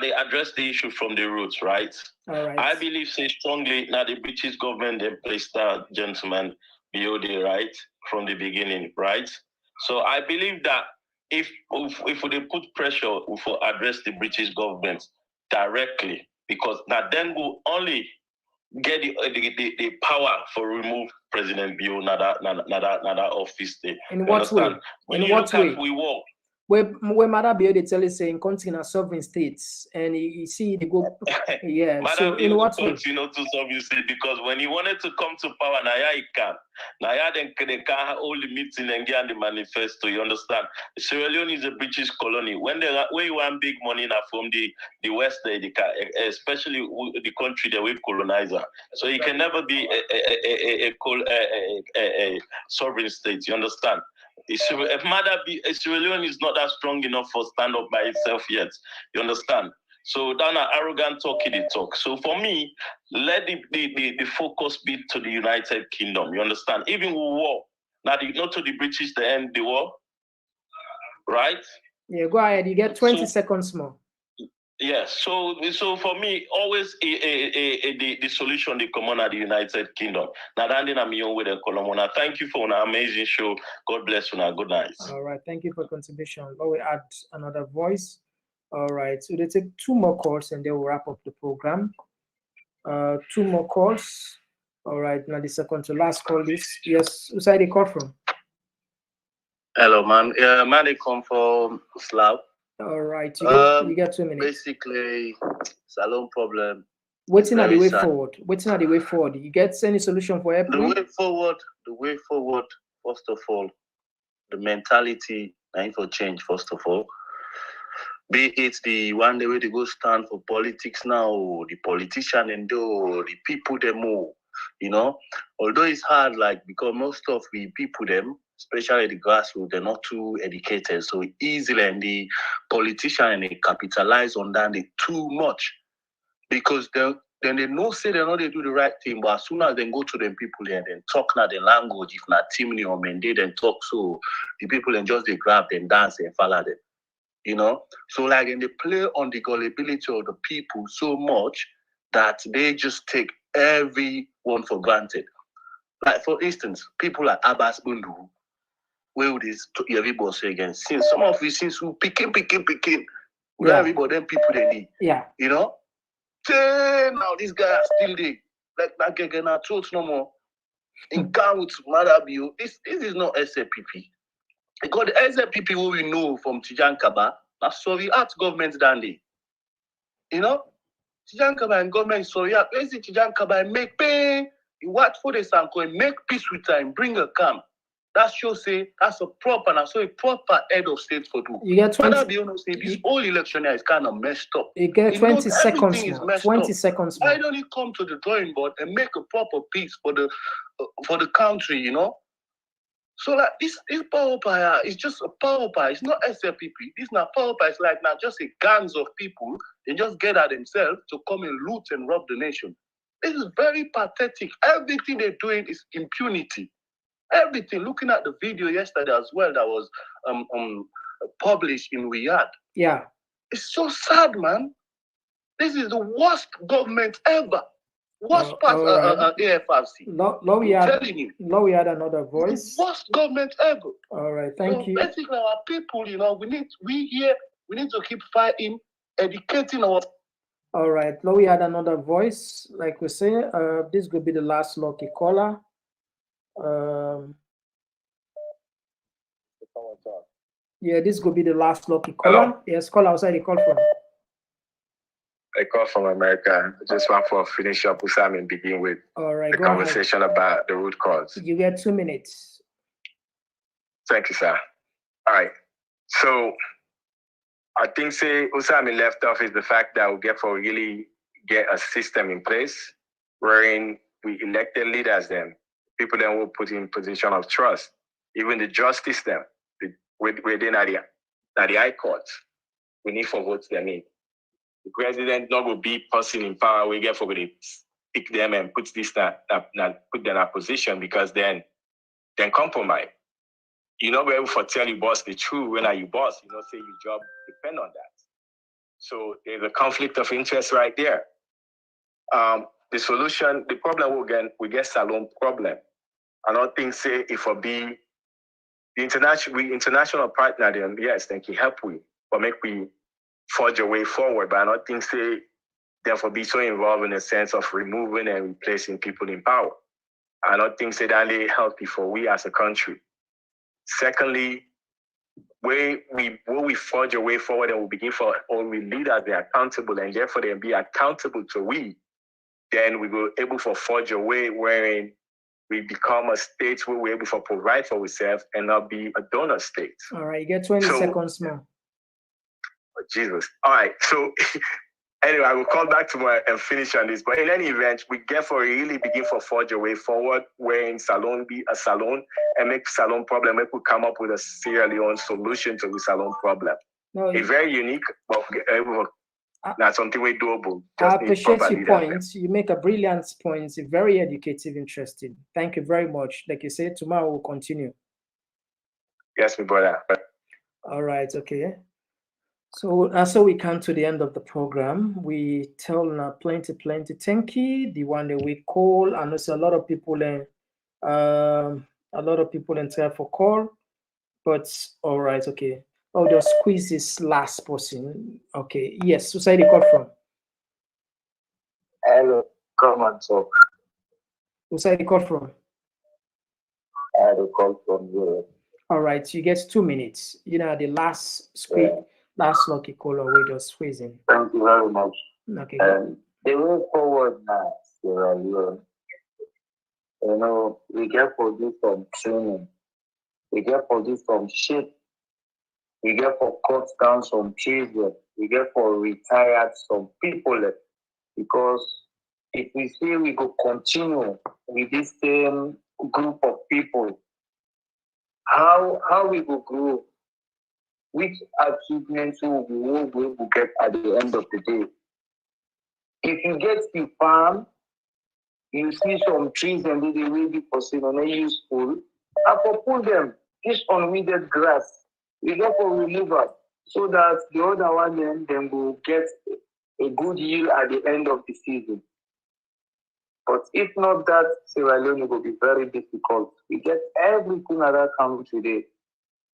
They address the issue from the roots, right? All right. I believe say strongly now the British government they placed that gentleman BOD right from the beginning, right? So I believe that if they put pressure for address the British government directly, because now then we'll only get the power for remove President Bio nada office there. In what way? When in you what look way? at we walk. Where Mother Bio they tell us saying country are sovereign states and you see they go yeah. So in what way? You know to sovereign state because when he wanted to come to power, now he can. Now they can't hold the meeting and get the manifesto. You understand? Sierra Leone is a British colony. When you want big money now from the West, especially the country that we colonizer, so it can never be a sovereign state. You understand? Sierra Leone is not that strong enough for stand up by itself yet. You understand? So down an arrogant talking the talk. So for me, let the focus be to the United Kingdom. You understand? Even with war, not to the British they end the war, right? Yeah, go ahead. You get 20 seconds more. Yes. So for me, always the solution they come on at the United Kingdom. Now then I'm young with the Colomona. Thank you for an amazing show. God bless you. Now good night. All right. Thank you for contribution. Now we add another voice. All right. So they take 2 more calls and they will wrap up the program. 2 more calls. All right, now the second to last call this. Yes, who's the call from? Hello, man. Yeah, man, they come from Slav. All right, you get 2 minutes. Basically, salon problem. Waiting at the way forward. Waiting at the way forward. You get any solution for The way forward, first of all, the mentality need for change, first of all. Be it the one day way they go stand for politics now, the politician and the people them more, you know. Although it's hard, like, because most of the people them, especially the grassroots, they're not too educated. So easily and the politician and they capitalize on that they too much. Because then they know say they know they do the right thing, but as soon as they go to them people there, then talk now the language, if not Timney or Mende, then talk so the people then just they grab them, dance and follow them. You know? So like and they play on the gullibility of the people so much that they just take everyone for granted. Like for instance, people like Abbas Bundu, where would this everybody say again? Since some of you since we picking, where everybody them people they need. Yeah. You know? Now this guy are still there. Like back again, I told no more. In count Marabu, this is not SLPP. Because the SLPP who we know from Tijan Kaba, that's sorry art government than they. You know? Tijan Kaba and government sorry art. Let's see Tijan Kaba and make pay. You watch for the Sanko and make peace with time, bring a calm. That shows say that's a proper and so a proper head of state for do. You get 20. Say this whole election is kind of messed up. You get 20 seconds is more. 20 up. seconds more. Why don't you come to the drawing board and make a proper peace for the country, you know? So like this power pie is just a power pie. It's not SLPP. This not power pie. It's like now just a gangs of people. They just get at themselves to come and loot and rob the nation. This is very pathetic. Everything they're doing is impunity. Everything. Looking at the video yesterday as well that was published in Riyadh. Yeah. It's so sad, man. This is the worst government ever. Worst part AFRC. Now we had another voice. The worst government ever. All right, thank you. Basically, our people, you know, we need to keep fighting, educating our. All right, now we had another voice. Like we say, this could be the last lucky caller. Yeah, this could be the last lucky caller. Hello? Yes, call outside the call from. I call from America. I just want to finish up with Sam and begin with All right, the conversation about the root cause. You get 2 minutes. Thank you, sir. All right. So I think say Usami left off is the fact that we really get a system in place wherein we elected leaders then. People then will put in position of trust. Even the justice system, within the high courts, we need for votes they need. The president not will be person in power. We get for to pick them and put this put them in a position because then compromise. You know, be able to tell your boss the truth when are you boss. You know, say your job depend on that. So there's a conflict of interest right there. The solution, the problem we get salon problem. I don't think say if we be the international partner then yes, they can help we, but make we forge a way forward, but I don't think say therefore be so involved in the sense of removing and replacing people in power. I don't think say that they healthy for we as a country. Secondly, when we forge a way forward and we begin for all we leaders be accountable and therefore they be accountable to we, then we will able to forge a way wherein we become a state where we're able to provide for ourselves and not be a donor state. All right, you get 20 seconds more. Jesus. All right. So anyway, I will come back to my and finish on this. But in any event, we get for really begin for forge a way forward, wherein Salon be a Salon and make Salon problem. Make we come up with a Sierra Leone solution to the Salon problem. No, it's very unique, but that's something we doable. I appreciate your points. You make a brilliant point. Very educative, interesting. Thank you very much. Like you said, tomorrow we'll continue. Yes, my brother. All right. Okay. So we come to the end of the program. We tell plenty thank you. The one that we call, and also a lot of people enter for call. But all right, okay. Oh, the squeeze is last person. Okay, yes. Who's the call from? Hello, Komon-Tok. Who's that you call from? I call from Europe. All right, you get 2 minutes. You know, the last squeeze, last lucky caller, we just squeezing. Thank you very much. Okay. The way forward now, Sierra Leone, you know, we get for this from training, we get for this from shape, we get for cut down some children, we get for retired some people, because if we say we go continue with this same group of people, how we go grow? Which achievements will we get at the end of the day? If you get the farm, you see some trees and they will be possible and useful. And for pull them, this unweeded grass, we go for removal so that the other one then will get a good yield at the end of the season. But if not that, Sierra Leone will be very difficult. We get everything that comes today.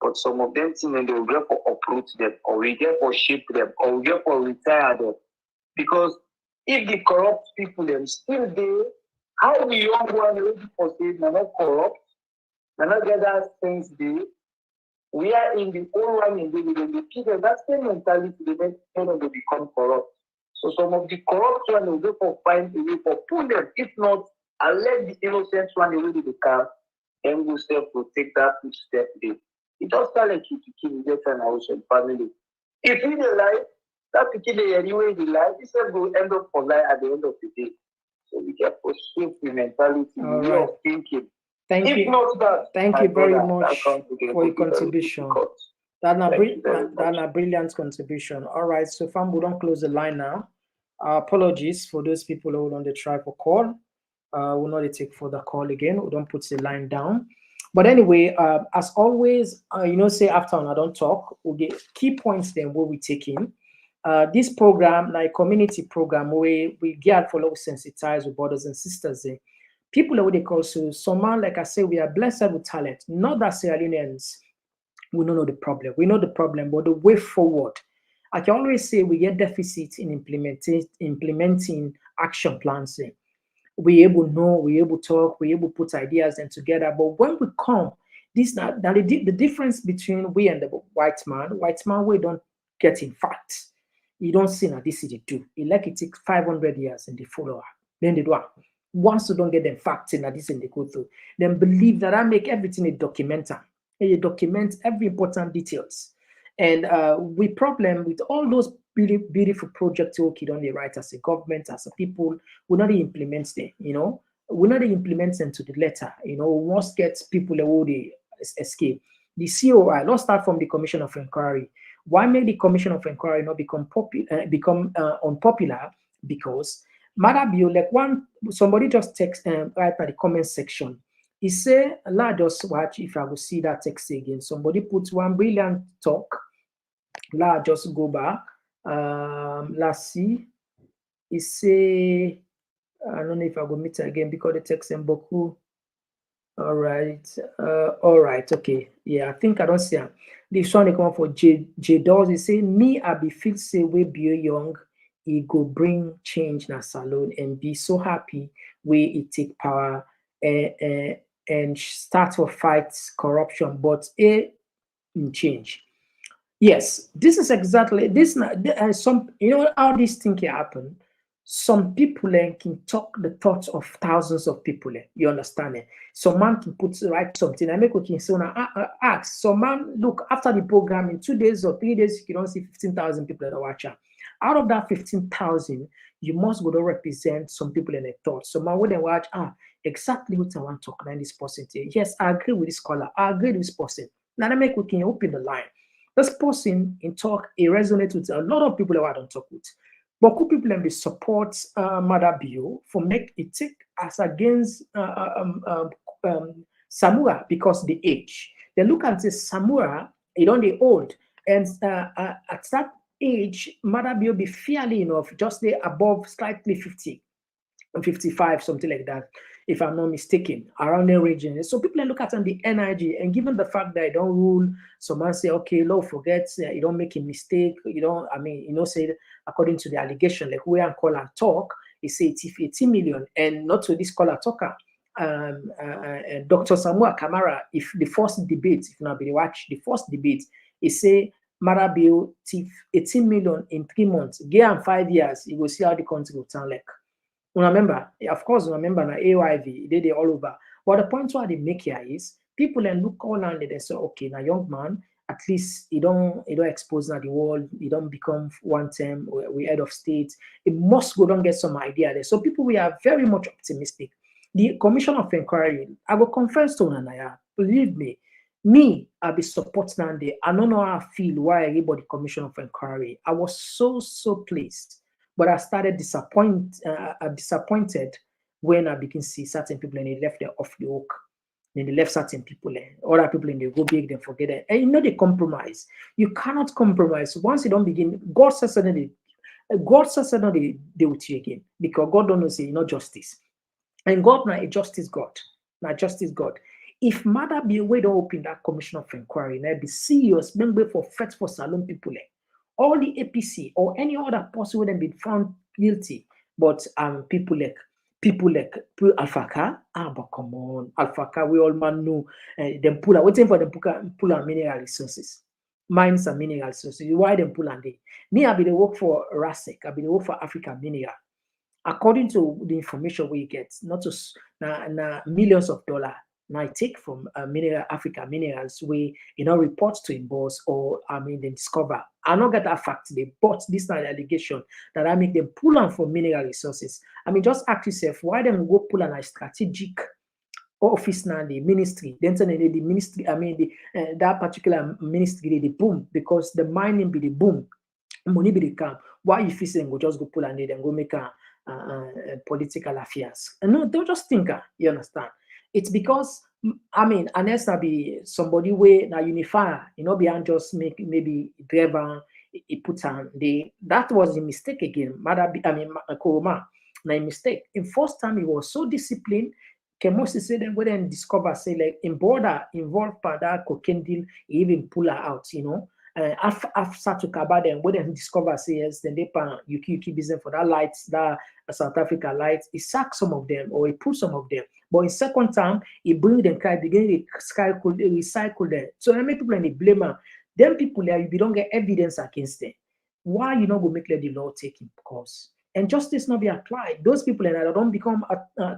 But some of them things they will get for uproot them, or we get for shape them, or we get for retire them. Because if the corrupt people them still there, how the young one already for say they're not corrupt, they're not get that things there. We are in the old one in the people, that same mentality they make them to become corrupt. So some of the corrupt one will go for find a way for pull them. If not, I'll let the innocent one already become, then we'll self take that step there. It just start like you to kill get an house and family. If you dey lie, that kill anyway the lie, this will end up for lie at the end of the day. So we get to shift the mentality, the way of thinking. Thank if you. Not that, thank you very much for your contribution. contribution. That's a brilliant contribution. All right, so fam, we don't close the line now. Apologies for those people who don't try for call. We'll not take for the call again. We don't put the line down. But anyway, as always, say after I don't talk, we'll get key points then where we take in. This program, like community program, where we get for low sensitize with brothers and sisters. People what they call so someone, like I say, we are blessed with talent. Not that Sierra Leoneans, we don't know the problem. We know the problem, but the way forward. I can always say we get deficit in implementing action plans. We able know, we able talk, we able put ideas and together. But when we come, this now the difference between we and the white man, we don't get in fact. You don't see now this is they do. It like it takes 500 years and they follow up. Then they do. Once you don't get them facts in this and they go through, then believe that I make everything a documenter. And you document every important details. And we problem with all those beautiful projects we don't write as a government, as a people, we not implement them, we not implement them to the letter, we must get people who they escape. The COI, let's start from the Commission of Inquiry. Why make the Commission of Inquiry not become unpopular? Because Madabio, like somebody just text right at the comment section. He say, "Let just watch if I will see that text again." Somebody puts one brilliant talk. Let's just go back. Let's see. He say, I don't know if I will meet again because the text in Boku. All right, okay. Yeah, I think I don't see him. This one they come for J Dawes. He say, "Me, I be feel say we be young. He go bring change na salon and be so happy where it take power and start to fight corruption, but it change." Yes, this is exactly this. Some how this thing can happen. Some people can talk the thoughts of thousands of people. You understand it? Some man can write something. I make we can say, ask. Some man look after the program in 2 days or 3 days, you don't see 15,000 people that watch. Out of that 15,000, you must go to represent some people in their thoughts. So man, when they watch, exactly what I want to talk about this person. Yes, I agree with this caller. I agree with this person. Now I make we can open the line. This person in talk, it resonates with a lot of people that I don't talk with. But could people and support Mother Bio for make it take as against Samura because the age. They look and say Samura, it only old. And at that age, Mother Bio be fairly enough, just there above slightly 50, 55, something like that, if I'm not mistaken, around the region. So people look at the energy, and given the fact that I don't rule, someone say, okay, Lord forgets, you don't make a mistake, say, according to the allegation, like we and call and talk, he say it's 80 million, and not to this caller talker. Dr. Samuel Kamara, if the first debate, if not be watch, the first debate, he say Mara bill thief 18 million in 3 months. Year and 5 years, you will see how the country will turn like. Remember, of course, remember na AYV, they all over. But the point why they make here is people then look all around and they say, okay, now young man, at least you don't expose now the world, you don't become one term, we head of state. It must go down get some idea there. So people we are very much optimistic. The Commission of Inquiry, I will confess to Nanaya, believe me, I'll be supporting and I don't know how I feel why everybody Commission of Inquiry. I was so pleased. But I started disappointed when I begin to see certain people and they left them off the hook. Then they left certain people there. Other people and they go big, then forget it. And they compromise. You cannot compromise. Once you don't begin, God says suddenly they with you again. Because God don't know say justice. And God not a justice God. Not justice God. If matter be a way to open that Commission of Inquiry, and be serious, member for fight for salon people there. All the APC or any other person would have been found guilty, but people like Alphaka, but come on, Alphaka, we all man know them pull out, waiting for them pull out mineral resources, mines and mineral resources. Why them pull on they? Me, I be the work for RASEC, I be the work for African Mineral. According to the information we get, not just millions of dollars. Now I take from Africa minerals where reports to in boss or they discover. I not get that fact they but this not allegation that I make them pull on for mineral resources. Just ask yourself why them go pull on a strategic office now the ministry. Then the ministry, that particular ministry they boom because the mining be the boom, money be the camp. Why if you say go just go pull on it and go make a political affairs? And no, don't just think. You understand? It's because unless I be somebody way na unifier, beyond just make maybe driver he put on that was a mistake again. Koroma, na a mistake. In first time he was so disciplined. Kemosi said then go and discover say like in border involved by that cocaine deal, he even pull her out, after to Kaba then go and discover say yes, then they pan UK business for that lights, that South Africa lights, he sacked some of them or he put some of them. But in second time, he bring them begin to recycle them. So I make people and they blame them. Them people there, you don't get evidence against them. Why you not go make the law take in course? And justice not be applied. Those people and don't become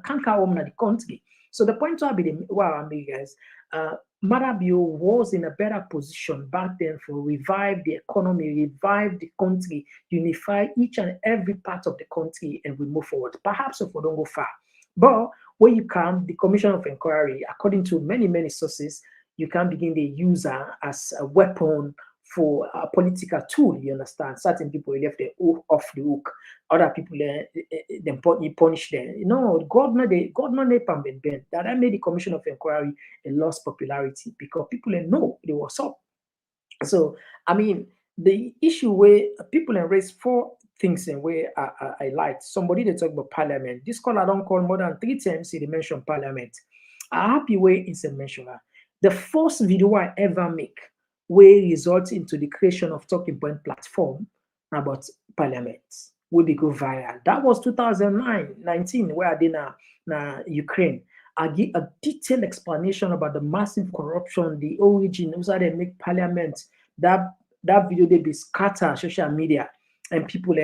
can't come the country. So the point to be guys, Marabio was in a better position back then for revive the economy, revive the country, unify each and every part of the country, and we move forward. Perhaps if we don't go far, but when you come, the Commission of Inquiry, according to many sources, you can begin to use her as a weapon for a political tool. You understand? Certain people left the hook off the hook. Other people then punish them. God not bend. That made the Commission of Inquiry a lost popularity because people know they was up. So the issue where people raise 4 things in where I liked. Somebody they talk about parliament. This call I don't call more than 3 times he mentioned parliament. A happy way is a mentioner. The first video I ever make where results into the creation of talking point platform about parliament will be go viral. That was 2019 where I did na Ukraine. I give a detailed explanation about the massive corruption, the origin, how they make parliament. That video they be scatter social media and people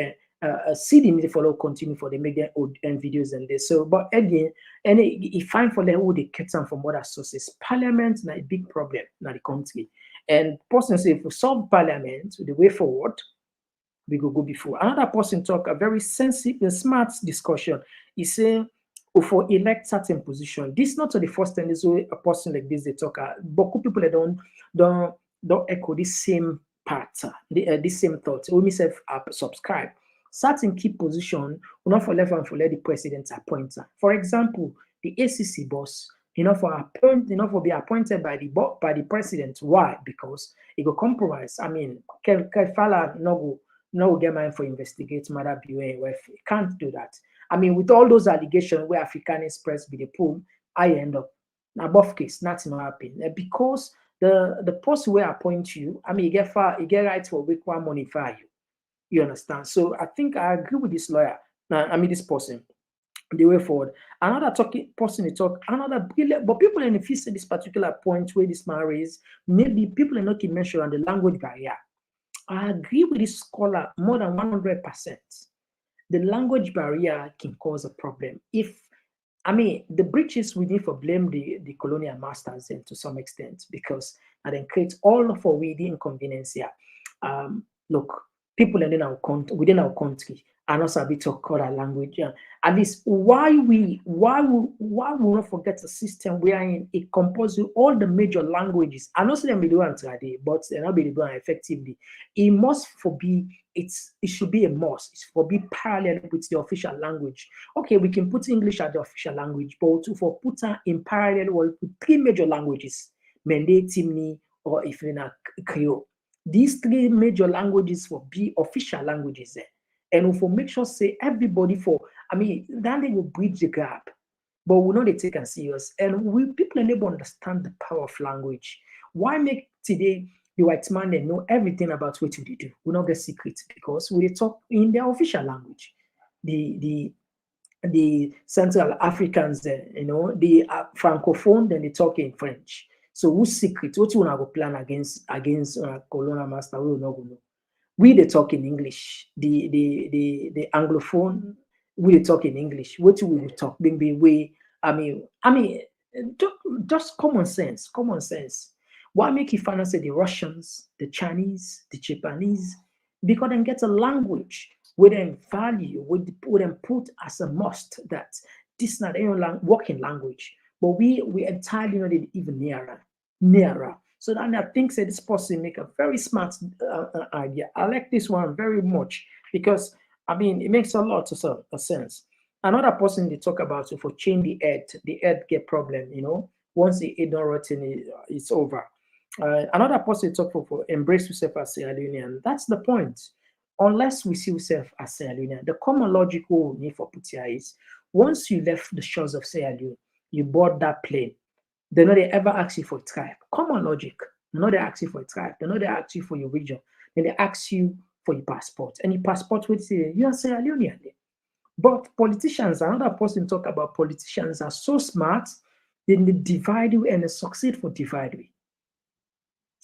see the need follow continue for they make their own videos and this. So, but again, and it fine for them who they get some from other sources. Parliament is a big problem in the country. And person say if we solve parliament, the way forward, we go before. Another person talk a very sensitive, smart discussion. He say, for elect certain position. This not the first time this way a person like this they talk. But people that don't echo this same part, this same thought. We myself subscribe. Certain key position, not for left and for let the president appoint. For example, the Icc boss, for be appointed by the president. Why? Because it will compromise. Kefala no get mind for investigate matter BUA. Can't do that. With all those allegations where African Express be the pool, I end up now both case, nothing will happen. Because the post where appoint you, you get right for week 1 money for you. You understand? So I think I agree with this lawyer. This person. the way forward. Another person to talk, another, but people in the face this particular point where this man raised, maybe people are not mentioned on the language barrier. I agree with this scholar more than 100%. The language barrier can cause a problem. The British, we need to blame the colonial masters to some extent, because they create all of our inconvenience here. Look, people within our country are not able to talk other language. At least why we not forget the system wherein it composes all the major languages. I know them be doing today, but they're not be doing effectively. It must it should be a must. It's for be parallel with the official language. Okay, we can put English as the official language, but for put in parallel with 3 major languages, Mende, Timni, or if you're not Creole. These 3 major languages will be official languages there. And for make sure say everybody then they will bridge the gap. But we know they take us serious. And people are able to understand the power of language. Why make today the white man they know everything about what we do? We don't get secrets because we talk in their official language. The Central Africans, the Francophone, then they talk in French. So who's secret? What you want to plan against colonial master? We will not know. We they talk in English. The Anglophone, we talk in English. What we will talk? Just common sense. Common sense. Why make you find say the Russians, the Chinese, the Japanese? Because they get a language with them value, with them put as a must that this is not a working language. But we entirely not even nearer. So then I think that this person make a very smart idea. I like this one very much because it makes a lot of sense. Another person they talk about for change the earth get problem. Once the earth don't rotten, it's over. Another person talk for embrace yourself as Sierra Leonean. That's the point. Unless we see yourself as Sierra Leonean, the common logical need for Putia is once you left the shores of Sierra Leone, you board that plane. They know they ever ask you for a tribe. Common logic. They know they ask you for a tribe. They know they ask you for your region. Then they ask you for your passport. And your passport will say, you are Sierra Leonean. But politicians, another person talk about politicians are so smart, they divide you and they succeed for divide you.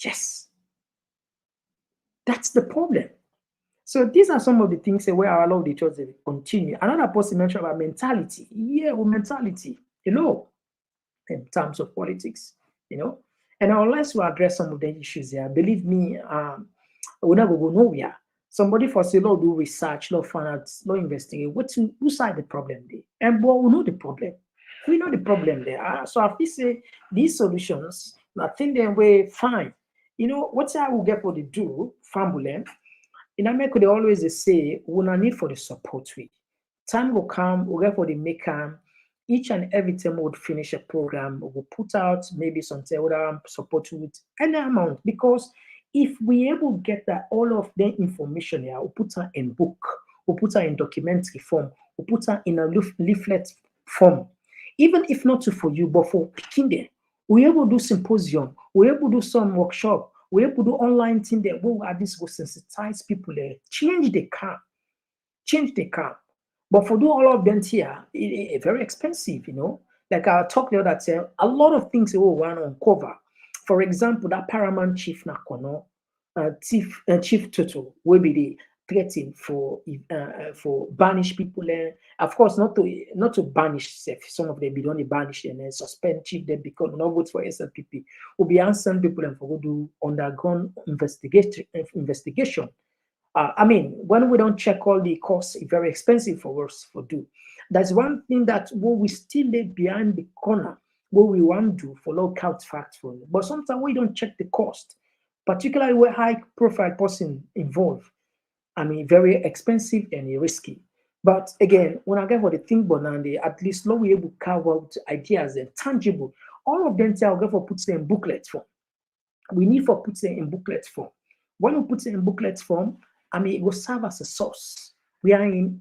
Yes. That's the problem. So these are some of the things where I allow the church to continue. Another person mentioned about mentality. Yeah, mentality. In terms of politics, and unless we address some of the issues there, believe me, we'll never go nowhere. Somebody for say, Lord, do research, Lord, find out, Lord, investigate. Who side the problem there? And but we know the problem. We know the problem there. So if we say these solutions, I think they're way fine. What I will get for the do, family. In America, they always say, we don't need for the support. Time will come, we'll get for the maker. Each and every time we would finish a program, we'll put out maybe some support with any amount. Because if we able to get that all of the information here, we'll put her in book, we'll put her in documentary form, we'll put her in a leaflet form. Even if not for you, but for picking them, we're able to do symposium, we're able to do some workshop, we're able to do online thing there. We'll at least go sensitize people there, change the car. But for do all of them here, it's very expensive, Like I talked the other time, a lot of things we want to uncover. For example, that paramount chief Nakono, Chief Toto, will be the threatened for banish people. Of course, not to banish some of them, be only banish and then suspend chief them because no vote for SLPP. Will be answering people and for do undergone investigation. When we don't check all the costs, it's very expensive for us to do. That's one thing that we still lay behind the corner, what we want to do for local facts for you. But sometimes we don't check the cost, particularly with high-profile person involved. Very expensive and risky. But again, when I get for the thing, at least we able to carve out ideas and tangible. All of them I'll go for put them in booklet form. We need for put them in booklet form. When we put them in booklet form, it will serve as a source. We are in,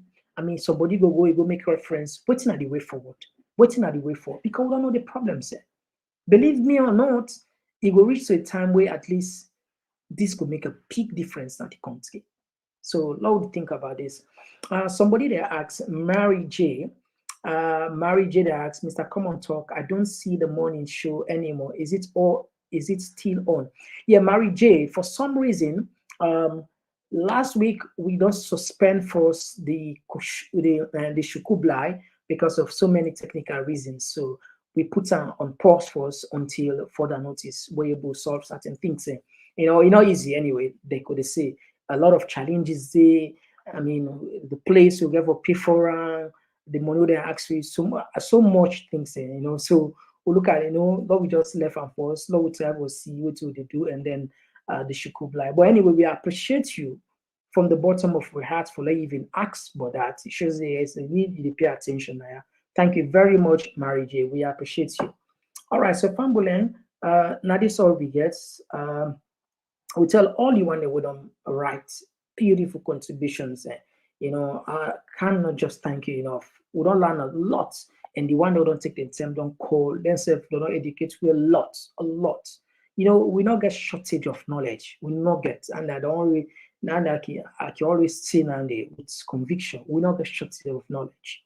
somebody go make reference, waiting at the way forward, because we don't know the problems there. Believe me or not, it will reach to a time where at least this could make a big difference in the country. So, Lord, think about this. Somebody there asks, Mary J, Mary J asks, Mr. Komon-Tok, I don't see the morning show anymore. Is it still on? Yeah, Mary J, for some reason, last week we don't suspend first the Shukublai because of so many technical reasons. So we put on pause first until further notice, where you will solve certain things. You know, it's not easy anyway. They could say a lot of challenges there. I mean, the place you get for pay for the money they actually so much things, you know. So we look at, you know, what we just left and first, Lord will see what they do, and then the Shukublai. But anyway, we appreciate you from the bottom of our hearts for even ask about that. It shows there's a need to pay attention there. Thank you very much, Mary J. We appreciate you. All right, so Pambulen, now this all we get. We tell all you want to with them right, beautiful contributions. You know, I cannot just thank you enough. We don't learn a lot, and the one who don't take the time, don't call themselves, do not educate, we a lot. You know, we not get shortage of knowledge. We not get, and I don't really, now that I can always say now with conviction, we not get shortage of knowledge.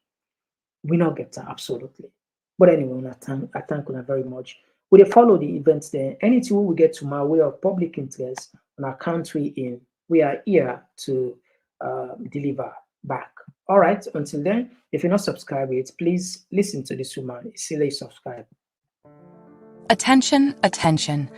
We not get that, absolutely. But anyway, I thank you very much. We follow the events there. Anything we get to my way of public interest on our country we are here to deliver back. All right, until then, if you're not subscribed yet, please listen to this woman. Still subscribe. Attention, attention.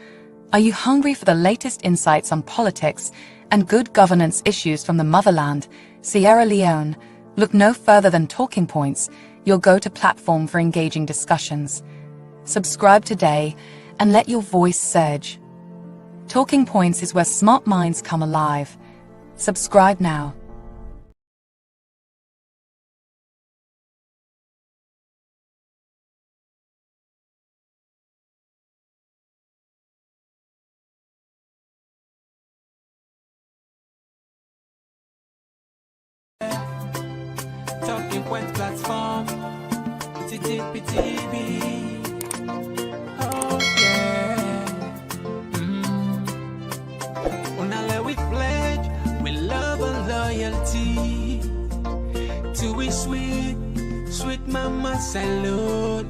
Are you hungry for the latest insights on politics and good governance issues from the motherland, Sierra Leone? Look no further than Talking Points, your go-to platform for engaging discussions. Subscribe today and let your voice surge. Talking Points is where smart minds come alive. Subscribe now. Talking Points platform, TTPTV. Oh yeah. Unale we pledge with love and loyalty to we sweet mama salute.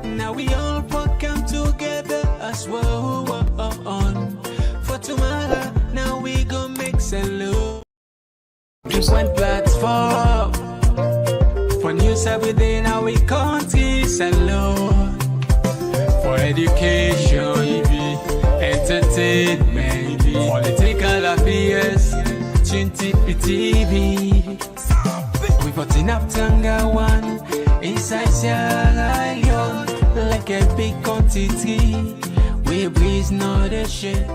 Now we all come together as one for tomorrow. Now we go make salute. Just one platform for news everyday in our country, salute. For education, entertainment, political affairs, TV. We put enough Tanga one inside Sierra Leone, like a big quantity. We breeze not a shit.